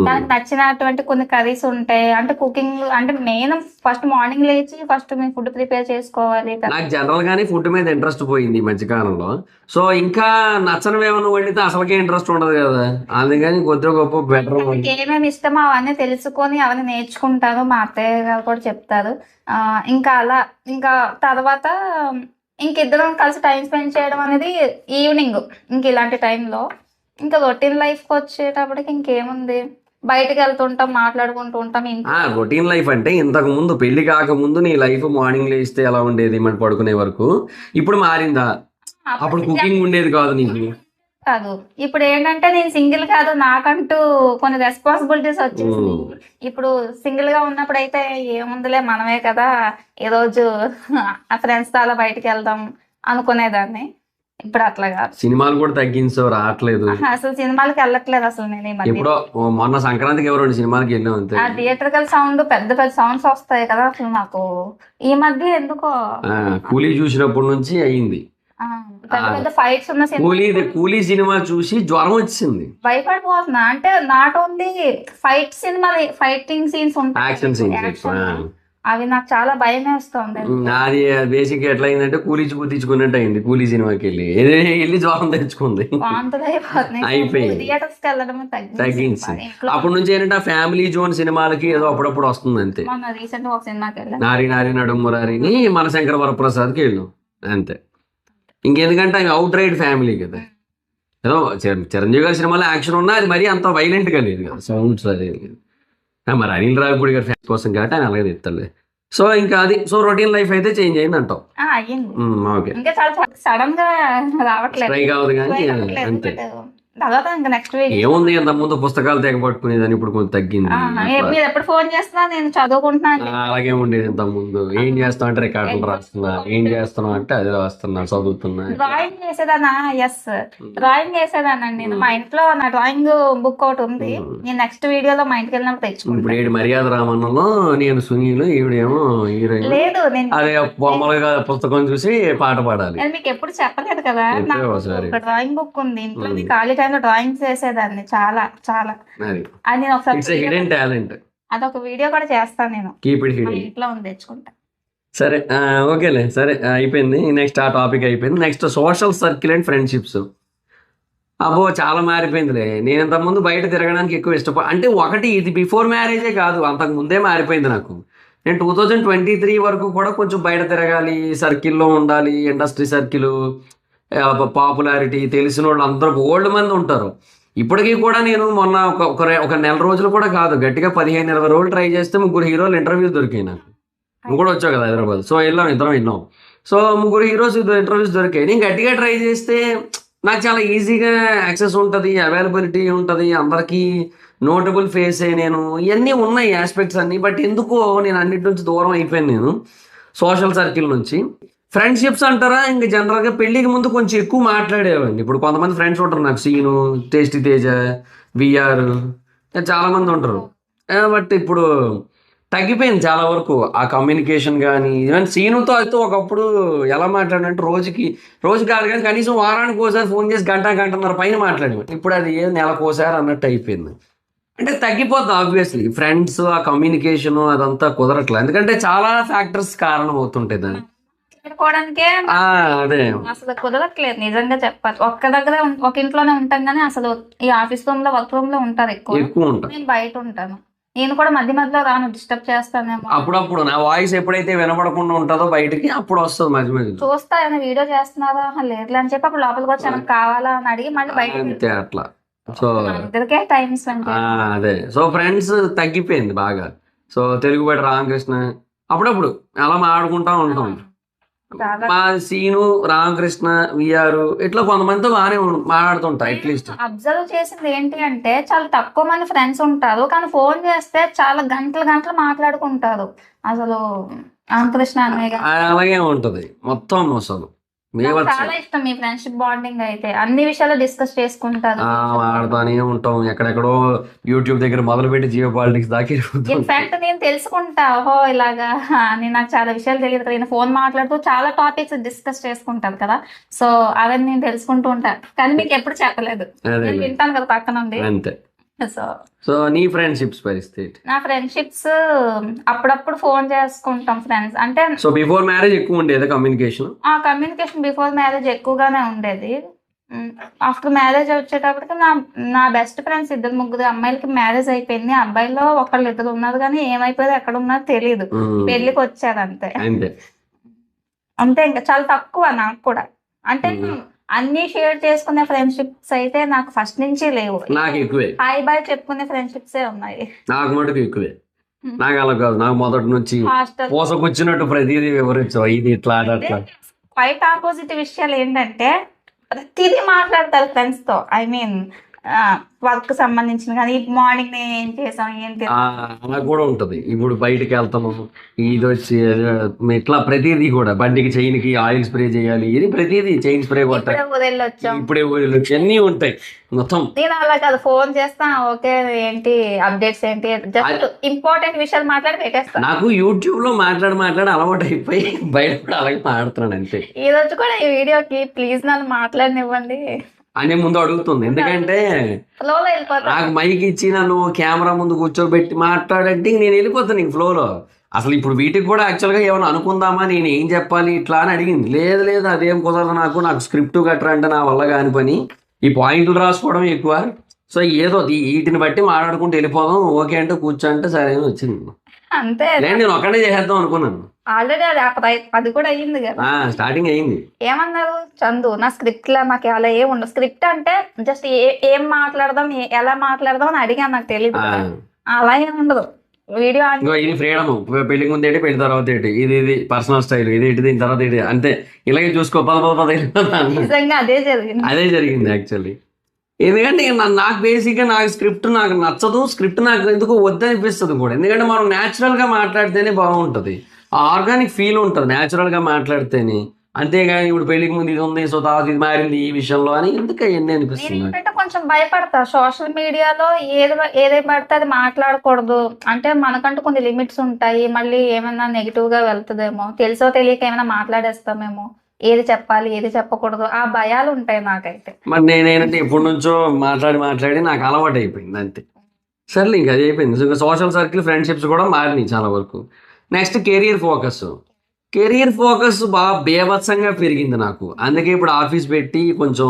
Speaker 2: తనకు నచ్చినటువంటి కొన్ని కర్రీస్ ఉంటాయి. అంటే కుకింగ్ అంటే మెయిన్ ఫస్ట్ మార్నింగ్ లేచి ఫస్ట్ మేము ఫుడ్ ప్రిపేర్ చేసుకోవాలి.
Speaker 1: నాకు జనరల్ గానే ఫుడ్ మీద ఇంట్రెస్ట్ పోయింది ఈ మధ్యకాలంలో. సో ఇంకా నచ్చనివి ఏమైనా వండితే అసలుకే ఇంట్రెస్ట్ ఉండదు కదా, అందుకని కొద్దిగా గొప్ప బెటర్.
Speaker 2: ఏమేమి ఇష్టమో అవన్నీ తెలుసుకొని అవన్నీ నేర్చుకుంటాను. మా అత్తయ్య గారు కూడా చెప్తారు. ఇంకా అలా ఇంకా తర్వాత ఇంకిద్దరం కలిసి టైం స్పెండ్ చేయడం అనేది ఈవినింగ్. ఇంక ఇలాంటి టైంలో ఇంకా రొటీన్ లైఫ్కి వచ్చేటప్పటికి ఇంకేముంది, బయటకు వెళ్తుంటాం, మాట్లాడుకుంటూ ఉంటాం.
Speaker 1: రొటీన్ లైఫ్ అంటే ఇంతకు ముందు పెళ్లి కాకముందు నీ లైఫ్ మార్నింగ్ లేస్తే ఎలా ఉండేది మన పడుకునే వరకు, ఇప్పుడు మారిందా? అప్పుడు కుకింగ్ ఉండేది కాదు నీకు
Speaker 2: కాదు. ఇప్పుడు ఏంటంటే నేను సింగిల్ కాదు, నాకంటూ కొన్ని రెస్పాన్సిబిలిటీస్ వచ్చేసి. ఇప్పుడు సింగిల్ గా ఉన్నప్పుడు అయితే ఏముందిలే మనమే కదా, ఈ రోజు ఆ ఫ్రెండ్స్ తో అలా బయటకు వెళ్దాం, అనుకునేదాన్ని. ఇప్పుడు అట్లా కాదు.
Speaker 1: సినిమాలు కూడా తగ్గించావు, రావట్లేదు.
Speaker 2: అసలు సినిమాలకి వెళ్ళట్లేదు అసలు నేను ఈ మధ్య.
Speaker 1: ఎప్పుడో మొన్న సంక్రాంతికి ఎవరు 2 సినిమాలకి వెళ్ళాం అంతే.
Speaker 2: ఆ థియేటర్కల్ సౌండ్ పెద్ద పెద్ద సౌండ్స్ వస్తాయి కదా, అసలు నాకు ఈ మధ్య ఎందుకో
Speaker 1: కూలీ చూసినప్పటి నుంచి అయింది.
Speaker 2: పెద్ద పెద్ద ఫైట్స్ ఉన్న
Speaker 1: కూలీ సినిమా చూసి జ్వరం వచ్చింది,
Speaker 2: భయపడిపోతున్నా. అంటే నాట్ ఓన్లీ ఫైట్ సినిమాలు, ఫైటింగ్ సీన్స్
Speaker 1: యాక్షన్ సీన్స్
Speaker 2: ఉంటాయి, అవి నాకు చాలా భయం వేస్తుంది.
Speaker 1: అది బేసిక్ ఎట్లా అయిందంటే కూలీ కుట్టించుకున్నట్టు అయింది. కూలీ సినిమాకి వెళ్ళి జ్వరం తెచ్చుకుంది, అయిపోయింది,
Speaker 2: థియేటర్స్ కి వెళ్ళడం
Speaker 1: తగ్గించి. అప్పటి నుంచి ఏంటంటే ఫ్యామిలీ జోన్ సినిమాలకి ఏదో అప్పుడప్పుడు వస్తుంది అంతే.
Speaker 2: రీసెంట్ ఒక సినిమాకి వెళ్ళాను,
Speaker 1: నారి నారి నడుమురారిని మన శంకర వరప్రసాద్కి వెళ్ళాం అంతే. ఇంకెందుకంటే అవి అవుట్ రైడ్ ఫ్యామిలీ కదా. ఏదో చిరంజీవి గారి సినిమాలో యాక్షన్ ఉన్నా అది మరీ అంత వైలెంట్ గా లేదు కదా, సౌండ్స్ అదే. మరి అనిల్ రావిపూడి గారి ఫ్యాన్స్ కోసం కాబట్టి ఆయన అలాగే తెస్తాలే. సో ఇంకా అది, సో రొటీన్ లైఫ్ అయితే చేంజ్ అయింది అంటావు. ఓకే,
Speaker 2: సడన్ గా రావట్లేదు,
Speaker 1: ట్రై కావదు కానీ అంతే.
Speaker 2: తర్వాత ఇంకా నెక్స్ట్ వీక్
Speaker 1: ఏముంది, అంత ముందు పుస్తకాలు తెగ పట్టుకునేదాన్ని, ఇప్పుడు కొంచెం తగ్గింది.
Speaker 2: మీరు ఎప్పుడు ఫోన్ చేస్తున్నా నేను చదువుకుంటున్నాను.
Speaker 1: అలాగే ఉండేది ఇంత ముందు. ఏం చేస్తావు అంటే రికార్డులు రాస్తున్నా, ఏం చేస్తున్నావు అంటే అది రాస్తున్నా, చదువుతున్నా.
Speaker 2: డ్రాయింగ్ చేసేదానా? ఎస్, డ్రాయింగ్ చేసేదానండి నేను. మా ఇంట్లో నా డ్రాయింగ్ బుక్ ఒకటి ఉంది, నేను నెక్స్ట్ వీడియోలో మా ఇంటికి వెళ్ళినప్పుడు తెచ్చుకుంటాను.
Speaker 1: ఇప్పుడు ఏడు మర్యాద రామన్నలో నేను సునీల్, ఈవిడేమో హీరోయిన్.
Speaker 2: లేదు, నేను
Speaker 1: అదే బొమ్మలుగా పుస్తకం చూసి పాట పాడాలి.
Speaker 2: నేను మీకు ఎప్పుడు చెప్పలేదు కదా, నాకు ఒక డ్రాయింగ్ బుక్ ఉంది ఇంట్లో. ఖాళీ టైంలో డ్రాయింగ్ చేసేదాన్ని చాలా చాలా. అది నేను ఒకసారి
Speaker 1: హిడెన్ టాలెంట్,
Speaker 2: అదొక వీడియో కూడా చేస్తాను నేను.
Speaker 1: Keep it hidden.
Speaker 2: ఇంట్లో ఉంది, తెచ్చుకుంటా.
Speaker 1: సరే, ఓకేలే, సరే అయిపోయింది. నెక్స్ట్ ఆ టాపిక్ అయిపోయింది. Next social circle and friendships. అబ్బో చాలా మారిపోయిందిలే. నేను ఇంతకుముందు బయట తిరగడానికి ఎక్కువ అంటే ఒకటి ఇది బిఫోర్ మ్యారేజే కాదు, అంతకు ముందే మారిపోయింది నాకు. నేను 2023 వరకు కూడా కొంచెం బయట తిరగాలి, సర్కిల్లో ఉండాలి, ఇండస్ట్రీ సర్కిల్, పాపులారిటీ, తెలిసిన వాళ్ళు అందరూ ఓల్డ్ మంది ఉంటారు. ఇప్పటికీ కూడా నేను మొన్న ఒక నెల రోజులు కూడా కాదు, గట్టిగా 15-20 రోజులు ట్రై చేస్తే 3 హీరోలు ఇంటర్వ్యూ దొరికాయి నాకు. నువ్వు కూడా వచ్చావు కదా హైదరాబాద్, సో ఇద్దరం వెళ్ళాం. సో 3 హీరోస్ ఇంటర్వ్యూస్ దొరికాయి. నేను గట్టిగా ట్రై చేస్తే నాకు చాలా ఈజీగా యాక్సెస్ ఉంటుంది, అవైలబిలిటీ ఉంటుంది, అందరికీ నోటబుల్ ఫేసే నేను. ఇవన్నీ ఉన్నాయి ఆస్పెక్ట్స్ అన్నీ. బట్ ఎందుకో నేను అన్నిటి నుంచి దూరం అయిపోయాను నేను సోషల్ సర్కిల్ నుంచి. ఫ్రెండ్షిప్స్ అంటారా, ఇంక జనరల్గా పెళ్ళికి ముందు కొంచెం ఎక్కువ మాట్లాడేవాడిని. ఇప్పుడు కొంతమంది ఫ్రెండ్స్ ఉంటారు నాకు, సీను, టేస్టీ తేజ, విఆర్, చాలా మంది ఉంటారు. బట్ ఇప్పుడు తగ్గిపోయింది చాలా వరకు ఆ కమ్యూనికేషన్. కానీ ఈవెన్ సీనుతో అయితే ఒకప్పుడు ఎలా మాట్లాడంటే రోజు కాదు కానీ కనీసం వారానికి ఒకసారి ఫోన్ చేసి గంటన్నర పైన మాట్లాడేవాడు. ఇప్పుడు అది నెలకోసారి అన్నట్టు అయిపోయింది. అంటే తగ్గిపోతుంది ఆబ్వియస్లీ. ఫ్రెండ్స్, ఆ కమ్యూనికేషన్ అదంతా కుదరట్లేదు, ఎందుకంటే చాలా ఫ్యాక్టర్స్ కారణం అవుతుంటాయి దాన్ని. అదే
Speaker 2: అసలు కుదరట్లేదు నిజంగా చెప్పాలి. ఒక్క దగ్గర ఒక ఇంట్లోనే ఉంటాం కానీ అసలు ఈ ఆఫీస్ రూమ్ లో, వర్క్ రూమ్ లో ఉంటారు ఎక్కువ ఉంటారు. నేను బయట ఉంటాను, నేను కూడా మధ్య మధ్యలో రాను, డిస్టర్బ్ చేస్తానేమో.
Speaker 1: అప్పుడప్పుడు నా వాయిస్ ఎప్పుడైతే వినపడకుండా ఉంటుందో బయటికి, అప్పుడు వస్తుంది మధ్య మధ్యలో.
Speaker 2: చూస్తా ఏమైనా వీడియో చేస్తున్నారా, లేదు అని చెప్పి అప్పుడు లోపలికి వచ్చి మనకు కావాలా అని అడిగి మళ్ళీ బయట
Speaker 1: అంతే అట్లా. సో
Speaker 2: ఇద్దరికే టైం స్పెండ్.
Speaker 1: అదే, సో ఫ్రెండ్స్ తగ్గిపోయింది బాగా. సో తెలుగుబడి రామకృష్ణ అప్పుడప్పుడు అలా మాట్లాడుకుంటా ఉంటాం. మా సీను, రామకృష్ణ, విఆర్, ఇట్లా కొంతమందితో బాగానే మాట్లాడుతుంటా. అట్లీస్ట్
Speaker 2: అబ్జర్వ్ చేసింది ఏంటి అంటే చాలా తక్కువ మంది ఫ్రెండ్స్ ఉంటారు, కానీ ఫోన్ చేస్తే చాలా గంటలు మాట్లాడుకుంటారు. అసలు రామకృష్ణ అన్నయ్య
Speaker 1: అలాగే ఉంటది మొత్తం. అసలు
Speaker 2: చాలా ఇష్టం మీ ఫ్రెండ్షిప్ బాండింగ్ అయితే, అన్ని విషయాలు డిస్కస్ చేసుకుంటారు,
Speaker 1: ఆడతానే ఉంటాం. ఎక్కడెక్కడో యూట్యూబ్ దగ్గర మొదలు పెట్టి జియో పాలిటిక్స్ దాకా.
Speaker 2: ఇన్ఫాక్ట్ నేను తెలుసుకుంటా, ఓహో ఇలాగా నేను నాకు చాలా విషయాలు తెలియదు కదా. నేను ఫోన్ మాట్లాడుతూ చాలా టాపిక్స్ డిస్కస్ చేసుకుంటారు కదా, సో అవన్నీ నేను తెలుసుకుంటూ ఉంటా. కానీ మీకు ఎప్పుడు చెప్పలేదు, నేను వింటాను కదా పక్క నుండి.
Speaker 1: అంతే. సో నీ ఫ్రెండ్షిప్స్ పరిస్థితి?
Speaker 2: నా ఫ్రెండ్షిప్స్ అప్పుడప్పుడు ఫోన్ చేసుకుంటాం ఫ్రెండ్స్ అంటే.
Speaker 1: సో బిఫోర్ మ్యారేజ్ ఎక్కువ ఉండేది కమ్యూనికేషన్?
Speaker 2: కమ్యూనికేషన్ బిఫోర్ మ్యారేజ్ ఎక్కువగానే ఉండేది. ఆఫ్టర్ మ్యారేజ్ వచ్చేటప్పటికి నా బెస్ట్ ఫ్రెండ్స్ 2-3 అమ్మాయిలకి మ్యారేజ్ అయిపోయింది. అబ్బాయిలో 1-2 ఉన్నారు, కానీ ఏమైపోయారు ఎక్కడ ఉన్నారో తెలియదు. పెళ్లికి వచ్చారు అంతే. అంతే, ఇంకా చాలా తక్కువ నాకు కూడా. అంటే అన్ని షేర్ చేసుకునే ఫ్రెండ్షిప్స్ అయితే నాకు ఫస్ట్ నుంచి లేవు.
Speaker 1: నాకు ఎక్కువే
Speaker 2: హాయ్ బాయ్ చెప్పుకునే ఫ్రెండ్షిప్సే ఉన్నాయి.
Speaker 1: నాకు మటుకు ఎక్కువే. నాకు అలా కాదు, నాకు మొదటి నుంచి పోసకొచ్చినట్టు ప్రతిదీ వివరించావు, ఇది ఇట్లా అట్లా.
Speaker 2: క్వైట్ ఆపోజిట్ విషయాలు ఏంటంటే ప్రతిదీ మాట్లాడతారు ఫ్రెండ్స్ తో. ఐ మీన్ వర్క్ సంబంధించిన కానీ మార్నింగ్ నేను ఏం చేసాం ఏంటి
Speaker 1: అలా కూడా ఉంటది. ఇప్పుడు బయటికి వెళ్తాము, ఇది వచ్చి ఇట్లా ప్రతిదీ కూడా బండికి చైన్కి ఆయిల్ స్ప్రే చేయాలి, ఇది ప్రతిదీ చైన్ స్ప్రే కొట్టాలి,
Speaker 2: ఇప్పుడే వదిలొచ్చాం.
Speaker 1: ఇప్పుడే అన్నీ ఉంటాయి మొత్తం.
Speaker 2: నేను అలా కాదు, ఫోన్ చేస్తా, ఓకే ఏంటి అప్డేట్స్ ఏంటి, జస్ట్ ఇంపార్టెంట్ విషయాలు మాట్లాడి పెట్టేస్తా.
Speaker 1: నాకు యూట్యూబ్ లో మాట్లాడి అలవాటు అయిపోయి బయట కూడా అలాగే మాట్లాడుతున్నాను అంతే.
Speaker 2: ఈ రోజు కూడా ఈ వీడియోకి ప్లీజ్ నన్ను మాట్లాడనివ్వండి
Speaker 1: అనే ముందు అడుగుతుంది, ఎందుకంటే
Speaker 2: ఫ్లోలో వెళ్ళిపోతా.
Speaker 1: నాకు మైక్ ఇచ్చి నన్ను కెమెరా ముందు కూర్చోబెట్టి మాట్లాడంటే నేను వెళ్ళిపోతాను ఇంక ఫ్లోలో. అసలు ఇప్పుడు వీటికి కూడా యాక్చువల్గా ఏమైనా అనుకుందామా, నేను ఏం చెప్పాలి ఇట్లా అని అడిగింది. లేదు అదేం కుదరదు, నాకు స్క్రిప్ట్ గట్రా అంటే నా వల్ల కాని పని, ఈ పాయింట్లు రాసుకోవడం ఎక్కువ. సో ఏదో వీటిని బట్టి మాట్లాడుకుంటూ వెళ్ళిపోదాం, ఓకే అంటే కూర్చోంటే సరే అని వచ్చింది.
Speaker 2: అంతే,
Speaker 1: లేదు నేను ఒక్కడే చేసేద్దాం అనుకున్నాను.
Speaker 2: ఆల్రెడీ అది కూడా అయ్యింది కదా.
Speaker 1: స్టార్టింగ్ అయింది.
Speaker 2: ఏమన్నారు చందు, నా స్క్రిప్ట్ లా నాకు అలా ఏం ఉండదు. స్క్రిప్ట్ అంటే జస్ట్ ఏం మాట్లాడదాం, ఎలా మాట్లాడదాం అని అడిగాను, నాకు తెలియదు. అలా ఏం ఉండదు. వీడియో
Speaker 1: ఇది ఫ్రీడమ్, పెళ్లికి ముందు ఏంటి, పెళ్లి తర్వాత ఏంటి, ఇది పర్సనల్ స్టైల్, ఇది ఏంటి, దీని తర్వాత ఏంటి, అంతే ఇలాగే చూసుకో.
Speaker 2: నిజంగా
Speaker 1: అదే జరిగింది యాక్చువల్లీ. ఎందుకంటే నాకు బేసిక్గా నాకు స్క్రిప్ట్ నాకు నచ్చదు, స్క్రిప్ట్ నాకు ఎందుకు వద్దనిపిస్తుంది కూడా. ఎందుకంటే మనం న్యాచురల్గా మాట్లాడితేనే బాగుంటుంది, ఆర్గానిక్ ఫీల్ ఉంటుంది న్యాచురల్గా మాట్లాడితేనే. అంతేగాని ఇప్పుడు పెళ్లికి ముందు ఇది ఉంది, సో తర్వాత ఇది మారింది ఈ విషయంలో అని ఎందుకు అవన్నీ అనిపిస్తుంది.
Speaker 2: ఏంటంటే కొంచెం భయపడతా, సోషల్ మీడియాలో ఏది పడితే అది మాట్లాడకూడదు అంటే మనకంటూ కొన్ని లిమిట్స్ ఉంటాయి. మళ్ళీ ఏమైనా నెగిటివ్ గా వెళ్తుందేమో, తెలుసో తెలియక ఏమైనా మాట్లాడేస్తామేమో, ఏది చెప్పాలి ఏది చెప్పకూడదు, ఆ భయాలు ఉంటాయి నాకైతే.
Speaker 1: మరి నేనేంటంటే ఎప్పటి నుంచో మాట్లాడి నాకు అలవాటు అయిపోయింది అంతే. సర్లే ఇంకా అది అయిపోయింది. ఇంకా సోషల్ సర్కిల్, ఫ్రెండ్షిప్స్ కూడా మారినాయి చాలా వరకు. నెక్స్ట్ కెరీర్ ఫోకస్ బాగా బేభత్సంగా పెరిగింది నాకు. అందుకే ఇప్పుడు ఆఫీస్ పెట్టి కొంచెం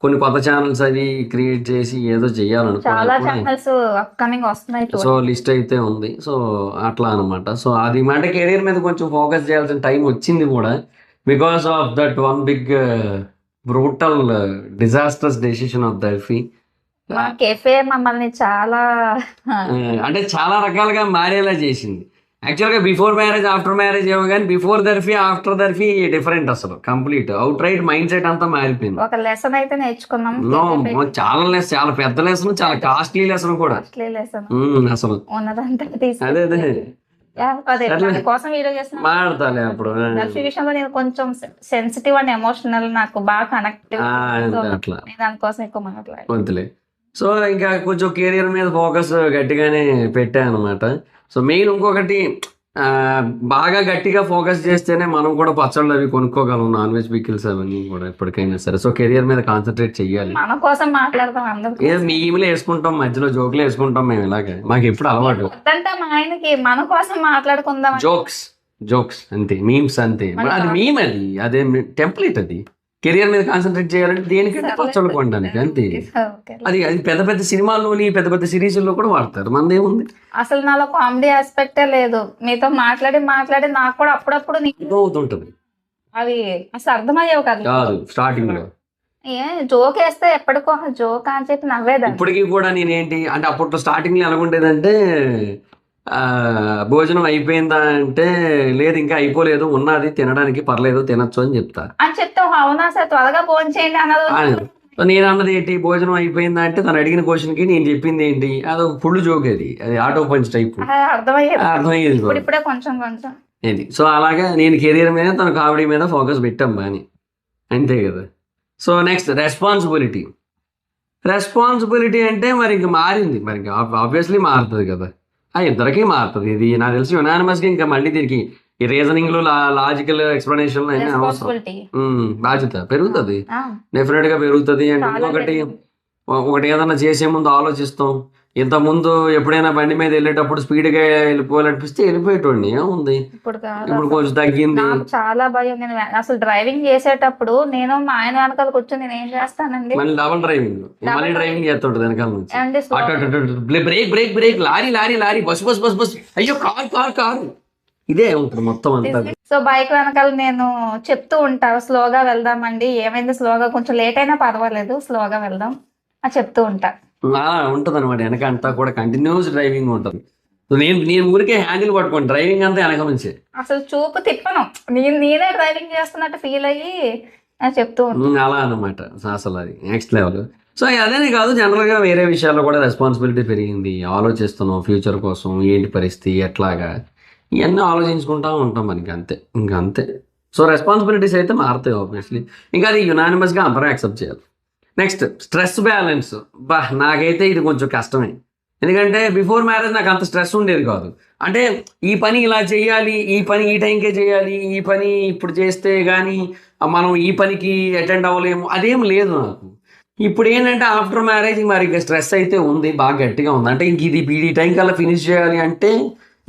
Speaker 1: కొన్ని కొత్త ఛానల్స్ అవి క్రియేట్ చేసి ఏదో చెయ్యాలనుకున్నాను. సో లిస్ట్ అయితే ఉంది. సో అట్లా అనమాట. సో అది మాట కెరీర్ మీద కొంచెం ఫోకస్ చేయాల్సిన టైం వచ్చింది కూడా, because of that one big brutal disasters decision of దర్ఫీ.
Speaker 2: కెఫే మమ్మల్ని చాలా
Speaker 1: అంటే చాలా రకాలుగా మారేలా చేసింది. యాక్చువల్గా బిఫోర్ మ్యారేజ్ ఆఫ్టర్ మ్యారేజ్ ఏమో కానీ బిఫోర్ దర్ఫీ ఆఫ్టర్ దర్ఫీ డిఫరెంట్, అసలు complete out right mind set అంతా మారిపోయింది.
Speaker 2: ఒక లెసన్ అయితే నేర్చుకున్నాం,
Speaker 1: చాలా పెద్ద లెసన్, చాలా కాస్ట్లీ లెసన్ కూడా అసలు. అదే
Speaker 2: కోసం వీడియో చేసిన
Speaker 1: మాట్లాడతాలే అప్పుడు
Speaker 2: విషయంలో నేను కొంచెం సెన్సిటివ్ అండ్ ఎమోషనల్, నాకు బాగా కనెక్ట్,
Speaker 1: అట్లా
Speaker 2: దానికోసం ఎక్కువ మాట్లాడాలి.
Speaker 1: సో ఇంకా కొంచెం కెరీర్ మీద ఫోకస్ గట్టిగానే పెట్టాను అనమాట. సో మెయిన్ ఇంకొకటి, బాగా గట్టిగా ఫోకస్ చేస్తేనే మనం కూడా పచ్చళ్ళు అవి కొనుక్కోగలం, నాన్ వెజ్ పికిల్స్ అవన్నీ కూడా ఎప్పటికైనా సరే. సో కెరియర్ మీద కాన్సన్ట్రేట్ చెయ్యాలి.
Speaker 2: మన కోసం మాట్లాడతాం, అందరూ
Speaker 1: మేములే వేసుకుంటాం, మధ్యలో జోకులు వేసుకుంటాం మేము, ఇలాగే మాకు ఎప్పుడు అలవాటు.
Speaker 2: మా ఆయనకి మన కోసం మాట్లాడుకుందాం,
Speaker 1: జోక్స్ అంతే, మీమ్స్ అంతే. అది మీమ్, అదే టెంప్లెట్. అది కెరియర్ మీద కాన్సన్ట్రేట్ చేయాలంటే దేనికంటే పచ్చళ్ళు కొనడానికి అంతే. అది పెద్ద పెద్ద సినిమాల్లోని పెద్ద పెద్ద సిరీస్లో కూడా వాడతారు, మనదేముంది.
Speaker 2: అసలు నాలో కామెడీ ఆస్పెక్టే లేదు. మీతో మాట్లాడి నాకు కూడా అప్పుడప్పుడు
Speaker 1: అవుతుంటది,
Speaker 2: అవి అసలు అర్థమయ్యేవి
Speaker 1: కాదు స్టార్టింగ్ లో.
Speaker 2: జోక్ వేస్తే ఎప్పటికో జోక్ అని చెప్పి నవ్వేదా.
Speaker 1: ఇప్పటికీ కూడా నేనేంటి అంటే అప్పట్లో స్టార్టింగ్ లో ఎలాగుండేదంటే, భోజనం అయిపోయిందా అంటే లేదు ఇంకా అయిపోలేదు, ఉన్నది తినడానికి, పర్లేదు తినొచ్చు అని చెప్తా.
Speaker 2: అవునా సార్ త్వరగా భోజనం చేయండి అన్నది.
Speaker 1: నేను అన్నది ఏంటి, భోజనం అయిపోయిందా అంటే తను అడిగిన క్వశ్చన్ కి నేను చెప్పింది ఏంటి, అదొక ఫుల్ జోక్, అది ఆటో పంచ్ టైప్,
Speaker 2: అర్థమయ్యేది కొంచెం.
Speaker 1: సో అలాగా నేను కెరీర్ మీద తన కామెడీ మీద ఫోకస్ పెట్టాం బాని, అంతే కదా. సో నెక్స్ట్ రెస్పాన్సిబిలిటీ అంటే మరి ఇంకా మారింది, మరి ఇంకా ఆబ్వియస్లీ మారుతుంది కదా, ఇద్దరికీ మారుతుంది. ఇది నాకు తెలిసి యునానిమస్ గా ఇంకా మళ్ళీ దీనికి ఈ రీజనింగ్ లో లాజికల్ ఎక్స్ప్లెనేషన్ అవసరం. బాధ్యత పెరుగుతుంది, డెఫినెట్ గా పెరుగుతుంది. అండ్ ఒకటి ఏదన్నా చేసే ముందు ఆలోచిస్తాం. ఇంత ముందు ఎప్పుడైనా బండి మీద వెళ్ళేటప్పుడు స్పీడ్ గా వెళ్ళిపోవాలనిపిస్తే వెళ్ళిపోయేటోండి, ఏముంది. ఇప్పుడు కొంచెం తగ్గింది.
Speaker 2: చాలా భయం. నేను అసలు డ్రైవింగ్ చేసేటప్పుడు నేను మా ఆయన వెనకాల కూర్చొని నేను ఏం చేస్తానండి,
Speaker 1: మళ్ళీ డబల్ డ్రైవింగ్ చేస్తుంటది వెనకాల నుంచి. బ్రేక్ లారీ బస్ అయ్యో కారు ఇదే ఉంటుంది మొత్తం అంతా.
Speaker 2: సో బైక్ వెనకాల నేను చెప్తూ ఉంటా, స్లోగా వెళ్దామండి, ఏమైంది స్లోగా, కొంచెం లేట్ అయినా పర్వాలేదు స్లోగా వెళ్దాం అని చెప్తూ ఉంటా.
Speaker 1: ఉంటది అనమాట, వెనక అంతా కూడా కంటిన్యూస్ డ్రైవింగ్ ఉంటుంది. నేను ఊరికే హ్యాండిల్ పట్టుకోండి, డ్రైవింగ్ అంతా వెనక నుంచి
Speaker 2: అసలు చూపు తిప్పను, నేనే డ్రైవింగ్ చేస్తున్నట్టు ఫీల్ అయ్యి చెప్తూ ఉంటాను.
Speaker 1: అలా అనమాట, అసలు అది నెక్స్ట్ లెవెల్. సో అదేనే కాదు, జనరల్గా వేరే విషయాల్లో కూడా రెస్పాన్సిబిలిటీ పెరిగింది, ఆలోచిస్తున్నాం ఫ్యూచర్ కోసం, ఏంటి పరిస్థితి ఎట్లాగా, ఇవన్నీ ఆలోచించుకుంటా ఉంటాం మనకి, అంతే ఇంకా అంతే. సో రెస్పాన్సిబిలిటీస్ అయితే మారుతాయి ఆబ్వియస్లీ, ఇంకా అది యునానిమస్గా అందరూ యాక్సెప్ట్ చేయాలి. Next stress balance. నాకైతే ఇది కొంచెం కష్టమే, ఎందుకంటే బిఫోర్ మ్యారేజ్ నాకు అంత స్ట్రెస్ ఉండేది కాదు. అంటే ఈ పని ఇలా చేయాలి, ఈ పని ఈ టైంకే చేయాలి, ఈ పని ఇప్పుడు చేస్తే కానీ మనం ఈ పనికి అటెండ్ అవ్వలేము, అదేం లేదు నాకు. ఇప్పుడు ఏంటంటే ఆఫ్టర్ మ్యారేజ్ మరి ఇక స్ట్రెస్ అయితే ఉంది, బాగా గట్టిగా ఉంది. అంటే ఇంక ఇది ఈ టైం కల్లా ఫినిష్ చేయాలి అంటే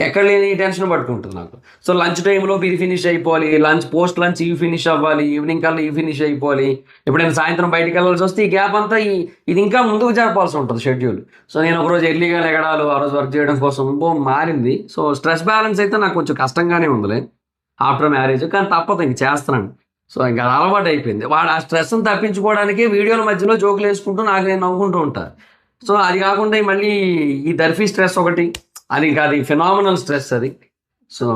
Speaker 1: ఎక్కడ లేని టెన్షన్ పట్టుకుంటుంది నాకు. సో లంచ్ టైంలో ఇది ఫినిష్ అయిపోవాలి, లంచ్ పోస్ట్ లంచ్ ఇవి ఫినిష్ అవ్వాలి, ఈవినింగ్ కల్లా ఇవి ఫినిష్ అయిపోవాలి. ఎప్పుడైనా సాయంత్రం బయటికి వెళ్ళాల్సి వస్తే ఈ గ్యాప్ అంతా ఇది ఇంకా ముందుకు జరపాల్సి ఉంటుంది షెడ్యూల్. సో నేను ఒకరోజు ఎర్లీగా లెగడాలు, ఆ రోజు వర్క్ చేయడం కోసం మారింది. సో స్ట్రెస్ బ్యాలెన్స్ అయితే నాకు కొంచెం కష్టంగానే ఉందిలే ఆఫ్టర్ మ్యారేజ్, కానీ తప్పదు ఇంక చేస్తున్నాను. సో ఇంకా అది అలవాటు అయిపోయింది. వాడు ఆ స్ట్రెస్ని తప్పించుకోవడానికి వీడియోల మధ్యలో జోకులు వేసుకుంటూ నాకు నేను నవ్వుకుంటూ ఉంటాను. సో అది కాకుండా మళ్ళీ ఈ దర్ఫీ స్ట్రెస్ ఒకటి, అది ఇంకా అది ఫినామినల్ స్ట్రెస్ అది. సో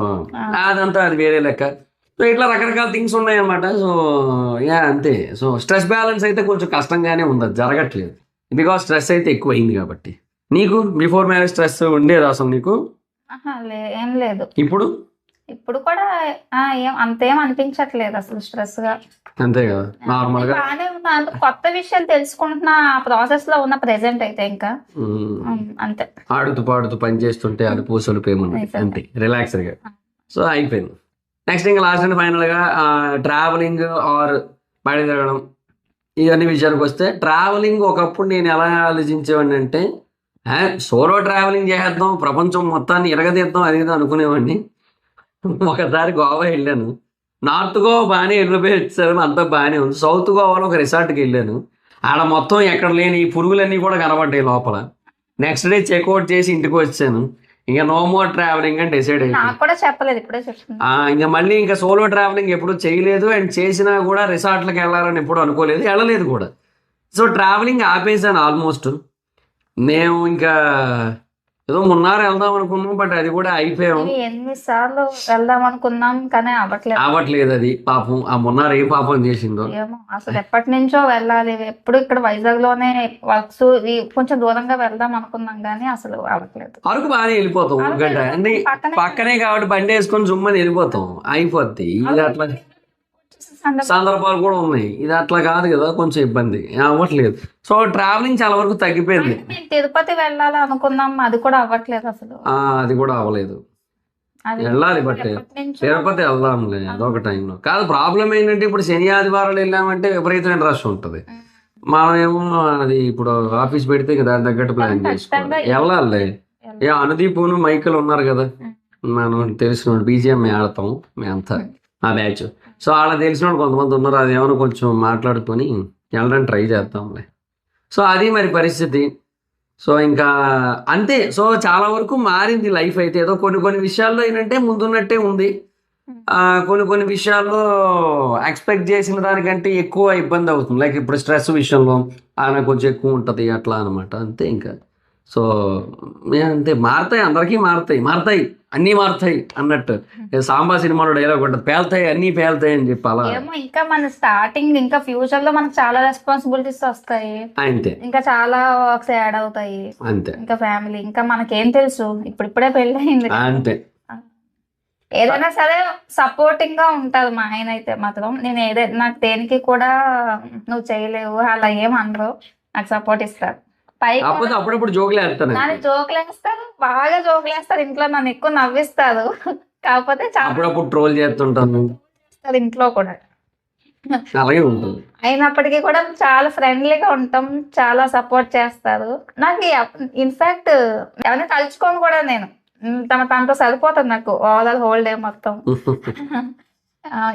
Speaker 1: అదంతా అది వేరే లెక్క. సో ఇట్లా రకరకాల థింగ్స్ ఉన్నాయన్నమాట. సో అంతే. సో స్ట్రెస్ బ్యాలెన్స్ అయితే కొంచెం కష్టంగానే ఉంది, అది జరగట్లేదు బికాస్ స్ట్రెస్ అయితే ఎక్కువ అయింది కాబట్టి. నీకు బిఫోర్ మ్యారేజ్ స్ట్రెస్ ఉండేది అసలు నీకు?
Speaker 2: ఏం లేదు.
Speaker 1: ఇప్పుడు
Speaker 2: కూడా అంతేం అనిపించట్లేదు అసలు స్ట్రెస్ గా.
Speaker 1: అంతే కదా, నార్మల్ గా
Speaker 2: బాగానే ఉన్నాను, కొత్త విషయాలు తెలుసుకుంటున్నా ప్రాసెస్ లో ఉన్న ప్రెసెంట్ అయితే ఇంకా అంతే.
Speaker 1: ఆడుతూ పాడుతూ పని చేస్తుంటే అది పూసలు పేమెంట్ అంతే, రిలాక్స్డ్ గా. సో అయిపోయింది. నెక్స్ట్ ఇంకా లాస్ట్ అండ్ ఫైనల్ గా ట్రావెలింగ్ ఆర్ బయట తిరగడం, ఇవన్నీ విషయానికి వస్తే ట్రావెలింగ్ ఒకప్పుడు నేను ఎలా ఆలోచించేవాడిని అంటే సోలో ట్రావెలింగ్ చేసేద్దాం, ప్రపంచం మొత్తాన్ని ఎరగదీద్దాం అది అనుకునేవాడిని. ఒకసారి గోవా వెళ్ళాను, నార్త్ గోవా బాగానే వెళ్ళిపోయి వచ్చాను, అంతా బాగానే ఉంది. సౌత్ గోవాలో ఒక రిసార్ట్కి వెళ్ళాను, ఆడ మొత్తం ఎక్కడ లేని పురుగులన్నీ కూడా కనబడ్డాయి లోపల. నెక్స్ట్ డే చెక్అవుట్ చేసి ఇంటికి వచ్చాను. ఇంకా నో మోర్ ట్రావెలింగ్ అని డిసైడ్ అయ్యాను. ఇంకా మళ్ళీ ఇంకా సోలో ట్రావెలింగ్ ఎప్పుడు చేయలేదు, అండ్ చేసినా కూడా రిసార్ట్లకు వెళ్ళాలని ఎప్పుడు అనుకోలేదు, వెళ్ళలేదు కూడా. సో ట్రావెలింగ్ ఆపేసాను ఆల్మోస్ట్. నేను ఇంకా ఏదో మున్నార్ వెళ్దాం అనుకున్నాం, బట్ అది కూడా అయిపోయాము.
Speaker 2: ఎన్నిసార్లు వెళ్దాం అనుకున్నాం కానీ
Speaker 1: అవ్వట్లేదు. అది పాపం ఆ మున్నార్ ఏ పాపం చేసిందో
Speaker 2: ఏమో, అసలు ఎప్పటి నుంచో వెళ్ళాలి. ఎప్పుడు ఇక్కడ వైజాగ్ లోనే వర్క్స్, కొంచెం దూరంగా వెళ్దాం అనుకున్నాం కానీ అసలు అవ్వట్లేదు.
Speaker 1: అరకు బాగానే వెళ్ళిపోతాం, ఎందుకంటే అన్ని పక్కనే కాబట్టి బండి వేసుకొని జుమ్మని వెళ్ళిపోతాం, అయిపోద్ది. ఇది అట్లా సందర్భాలు కూడా ఉన్నాయి, ఇది అట్లా కాదు కదా, కొంచెం ఇబ్బంది అవ్వట్లేదు. సో ట్రావెలింగ్ చాలా వరకు తగ్గిపోయింది.
Speaker 2: తిరుపతి వెళ్ళాలి అనుకున్నాం, అది కూడా అవ్వట్లేదు అసలు.
Speaker 1: అది కూడా అవ్వలేదు, వెళ్ళాలి బట్ తిరుపతి వెళ్దాంలే అదొక టైంలో. కాదు ప్రాబ్లం ఏంటంటే ఇప్పుడు శని ఆదివారాలు వెళ్ళామంటే విపరీతమైన రష్ ఉంటుంది. మనమేమో అది ఇప్పుడు ఆఫీస్ పెడితే దాని తగ్గట్టు ప్లాన్ చేసుకోవాలి, వెళ్ళాలి. అనుదీపును మైకిల్ ఉన్నారు కదా, మనం తెలిసిన బీజిఎం ఆడతాం మేమంతా ఆ బ్యాచ్. సో అలా తెలిసిన కొంతమంది ఉన్నారు, అది ఏమైనా కొంచెం మాట్లాడుకొని వెళ్ళడానికి ట్రై చేద్దాంలే. సో అది మరి పరిస్థితి. సో ఇంకా అంతే. సో చాలా వరకు మారింది లైఫ్ అయితే. ఏదో కొన్ని విషయాల్లో ఏంటంటే ముందున్నట్టే ఉంది, కొన్ని విషయాల్లో ఎక్స్పెక్ట్ చేసిన దానికంటే ఎక్కువ ఇబ్బంది అవుతుంది. లైక్ ఇప్పుడు స్ట్రెస్ విషయంలో ఆయన కొంచెం ఎక్కువ ఉంటుంది అట్లా అనమాట, అంతే ఇంకా. సో అంతే, మారుతాయి, అందరికీ మారుతాయి అన్నీ మారుతాయి అన్నట్టు. సాంబా సినిమాలో డైలాగ్ ఉంటుంది, పేలుతాయి అన్నీ పేలుతాయి అని చెప్పి. అలా
Speaker 2: ఇంకా మన స్టార్టింగ్, ఇంకా ఫ్యూచర్ లో మనకు చాలా రెస్పాన్సిబిలిటీస్ వస్తాయి, అంతే. ఇంకా చాలా వర్క్స్ యాడ్ అవుతాయి, అంతే. ఇంకా ఫ్యామిలీ, ఇంకా మనకేం తెలుసు, ఇప్పుడే పెళ్ళి అయింది, అంతే. ఏదైనా సరే సపోర్టింగ్ గా ఉంటారు మా ఆయన అయితే మాత్రం. నేను నాకు దేనికి కూడా నువ్వు చేయలేవు అలా ఏమనరు, నాకు సపోర్ట్ ఇస్తారు.
Speaker 1: అప్పుడప్పుడు జోకులేస్తారు,
Speaker 2: బాగా జోకులేస్తారు. ఇంట్లో నన్ను ఎక్కువ నవ్విస్తారు, కాకపోతే
Speaker 1: అప్పుడప్పుడు ట్రోల్ చేస్తుంటాను
Speaker 2: ఇంట్లో కూడా.
Speaker 1: అలాగే ఉంటుంది.
Speaker 2: అయినప్పటికీ కూడా చాలా ఫ్రెండ్లీగా ఉంటాం, చాలా సపోర్ట్ చేస్తారు నాకు. ఇన్ఫాక్ట్ ఎవరైనా తలుచుకోను కూడా నేను, తనతో సరిపోతుంది నాకు ఓవరాల్ హోల్ డే మొత్తం.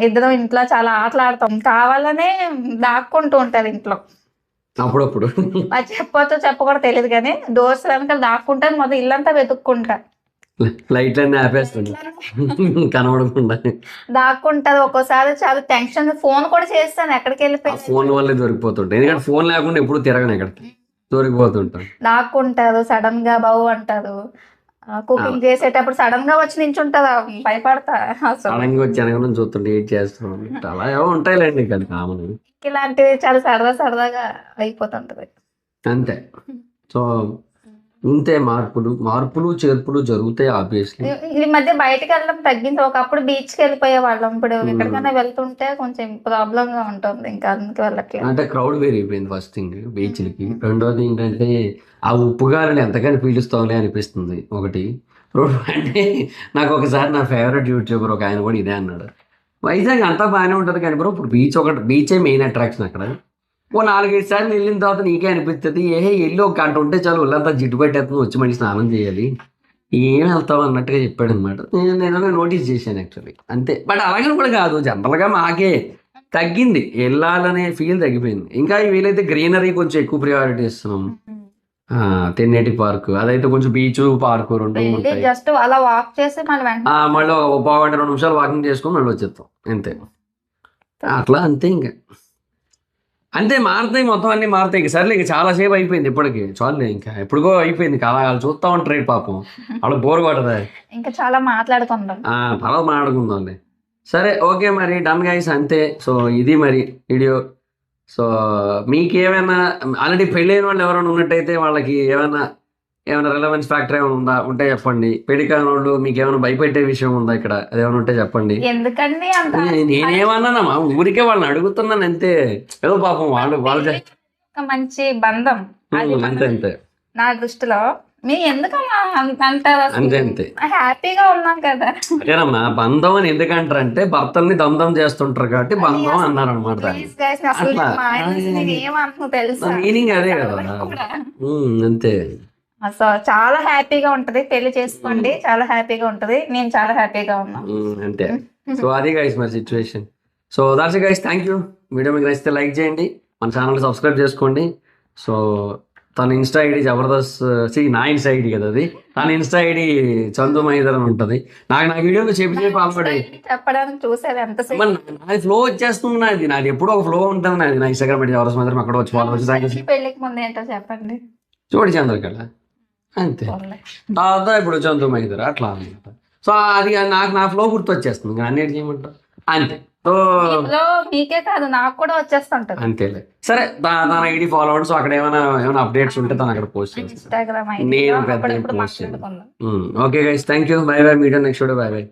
Speaker 2: ఇద్దరం ఇంట్లో చాలా ఆటలు ఆడతాం, కావాలనే దాక్కుంటూ ఉంటారు ఇంట్లో
Speaker 1: అప్పుడప్పుడు.
Speaker 2: చెప్పకూడదు తెలియదు కానీ డోర్స్ వెనక దాక్కుంటాను, మొదలు ఇల్లంతా వెతుక్కుంటా,
Speaker 1: లైట్లన్నీ ఆపేస్తుంది కనబడకుండా
Speaker 2: దాక్కుంటది. ఒక్కోసారి చాలా టెన్షన్, ఫోన్ కూడా చేస్తాను ఎక్కడికి వెళ్ళిపోయి,
Speaker 1: ఫోన్ వల్లే దొరికిపోతుంటాయి. ఎందుకంటే ఫోన్ లేకుండా ఎప్పుడు తిరగను, ఎక్కడికి దొరికిపోతుంటాం.
Speaker 2: దాక్కుంటారు, సడన్ గా బావు అంటారు. కుకింగ్ చేసేటప్పుడు సడన్ గా వచ్చి నించుంటారా, భయపడతా.
Speaker 1: సడన్ గా వచ్చి వెనక చూస్తుంటే ఏం చేస్తున్నాం, అలా ఏవో ఉంటాయిలేండి, కానీ కామన్.
Speaker 2: ఇలాంటివి చాలా సరదాగా అయిపోతుంటది.
Speaker 1: అంతే. సో ఇంతే మార్పులు చేర్పులు జరుగుతాయి ఆబ్వియస్లీ.
Speaker 2: ఈ మధ్య బయటకు వెళ్ళడం తగ్గింది. ఒకప్పుడు బీచ్ కి వెళ్ళిపోయే వాళ్ళం. ఇప్పుడు ఎక్కడికైనా వెళ్తుంటే కొంచెం ప్రాబ్లమ్ గా ఉంటుంది. ఇంకా అందుకు వెళ్ళట్లేదు.
Speaker 1: అంటే క్రౌడ్ పెరిగిపోయింది ఫస్ట్ థింగ్ బీచ్లకి. రెండోది ఏంటంటే ఆ ఉప్పు గాలిని ఎంతకని పీలుస్తాంలే అనిపిస్తుంది ఒకటి. అంటే నాకు ఒకసారి నా ఫేవరెట్ యూట్యూబర్ ఒక ఆయన కూడా ఇదే అన్నాడు, వైజాగ్ అంతా బాగానే ఉంటుంది కానీ బ్రో ఇప్పుడు బీచే మెయిన్ అట్రాక్షన్ అక్కడ. ఓ 4-5 సార్లు వెళ్ళిన తర్వాత నీకే అనిపిస్తుంది వెళ్ళి ఒక గంట ఉంటే చాలు ఒళ్ళంతా జిడ్డు పెట్టేస్తుంది, వచ్చి మళ్ళీ స్నానం చేయాలి, ఏం వెళ్తావు అన్నట్టుగా చెప్పాడు అనమాట. నేను నోటీస్ చేశాను యాక్చువల్లీ అంతే. బట్ అలాగని కూడా కాదు, జనరల్గా మాకే తగ్గింది, వెళ్ళాలనే ఫీల్ తగ్గిపోయింది. ఇంకా వీలైతే గ్రీనరీ కొంచెం ఎక్కువ ప్రియారిటీ ఇస్తున్నాం. తెన్నేటి పార్క్ అదైతే కొంచెం బీచ్ పార్క్ రెండు ఉంటాయి.
Speaker 2: జస్ట్ అలా వాక్ చేసి
Speaker 1: మళ్ళీ ఒక 2 నిమిషాలు వాకింగ్ చేసుకొని మళ్ళీ వచ్చేస్తాం అంతే. అట్లా అంతే ఇంకా అంతే మారుతాయి, మొత్తం అన్ని మారుతాయి. ఇక సర్లే, ఇక చాలా సేపు అయిపోయింది ఇప్పటికి, చాలులే ఇంకా ఎప్పుడుగో అయిపోయింది. వాళ్ళు చూస్తా ఉంటారు పాపం, వాళ్ళు బోర్ కొట్టదా.
Speaker 2: ఇంకా చాలా మాట్లాడుకుందాం,
Speaker 1: తర్వాత మాట్లాడుకుందాంలే. సరే ఓకే మరి, డన్ గైస్ అంతే. సో ఇది మరి వీడియో. సో మీకేమైనా ఆల్రెడీ పెళ్ళైన వాళ్ళు ఎవరైనా ఉన్నట్టయితే వాళ్ళకి ఏమైనా రిలవెన్స్ ఫ్యాక్టర్ ఏమైనా ఉంటే చెప్పండి. పెళ్లి కాని వాళ్ళు మీకు ఏమైనా భయపెట్టే విషయం ఉందా ఇక్కడ, అదేమైనా ఉంటే చెప్పండి.
Speaker 2: ఎందుకండి
Speaker 1: నేనేమన్నా మా ఊరికే వాళ్ళని అడుగుతున్నాను అంతే. ఏదో పాపం వాళ్ళు
Speaker 2: మంచి బంధం
Speaker 1: అంతే అంతే
Speaker 2: నా దృష్టిలో. మీరు ఎందుకు అంటారు?
Speaker 1: అంతే
Speaker 2: హ్యాపీగా ఉన్నాం కదా.
Speaker 1: అదేనమ్మా బంధం అని ఎందుకంటారంటే భర్తల్ని దమ్దం చేస్తుంటారు కాబట్టి బంధం అన్నారు అనమాట. మీనింగ్ అదే కదా, అంతే.
Speaker 2: సో చాలా హ్యాపీగా ఉంటది, పెళ్లి చేసుకోండి, చాలా హ్యాపీగా ఉంటది. నేను చాలా హ్యాపీగా ఉన్నాను
Speaker 1: అంతే. సో అది గైస్ మరి situation. So that's it guys, thank you. Video మీకు నచ్చితే లైక్ చేయండి, మన ఛానల్ సబ్స్క్రైబ్ చేసుకోండి. సో తన ఇన్స్టా ఐడి జబర్దస్త్, నా ఇన్స్టా ఐడి కదా అది, తన ఇన్స్టా ఐడి చందు మైదర్ అని ఉంటుంది. నాకు వీడియోలో చెప్పి
Speaker 2: చెప్పడానికి చూసారు ఎంతసేపు
Speaker 1: నాది ఫ్లో వచ్చేస్తుంది. నాది ఎప్పుడో ఒక ఫ్లో ఉంటుంది నాది. నా ఇన్స్టాగ్రామ్ ఐడి జబర్దస్త్ మైదర్, అక్కడ వచ్చి ఫాలో వచ్చి
Speaker 2: పెళ్లికి ముందు ఏంటో చెప్పండి.
Speaker 1: చూడి చంద్రకళ అంతే, తర్వాత ఇప్పుడు చందు మైదర్ అట్లా అనమాట. సో అది నా ఫ్లో గుర్తు వచ్చేస్తుంది, అన్నిటి చేయమంటా అంతే. సో
Speaker 2: మీకే కాదు నాకు కూడా వచ్చేస్తుంటది
Speaker 1: అంతేలే. సరే తన ఐడి ఫాలో అవ్వండి. సో అక్కడ ఏమైనా అప్డేట్స్ ఉంటే తను అక్కడ పోస్ట్ చేస్తాను, నేను పెద్ద పోస్ట్ చేస్తాను. Okay guys, thank you, by by, media next video, by by.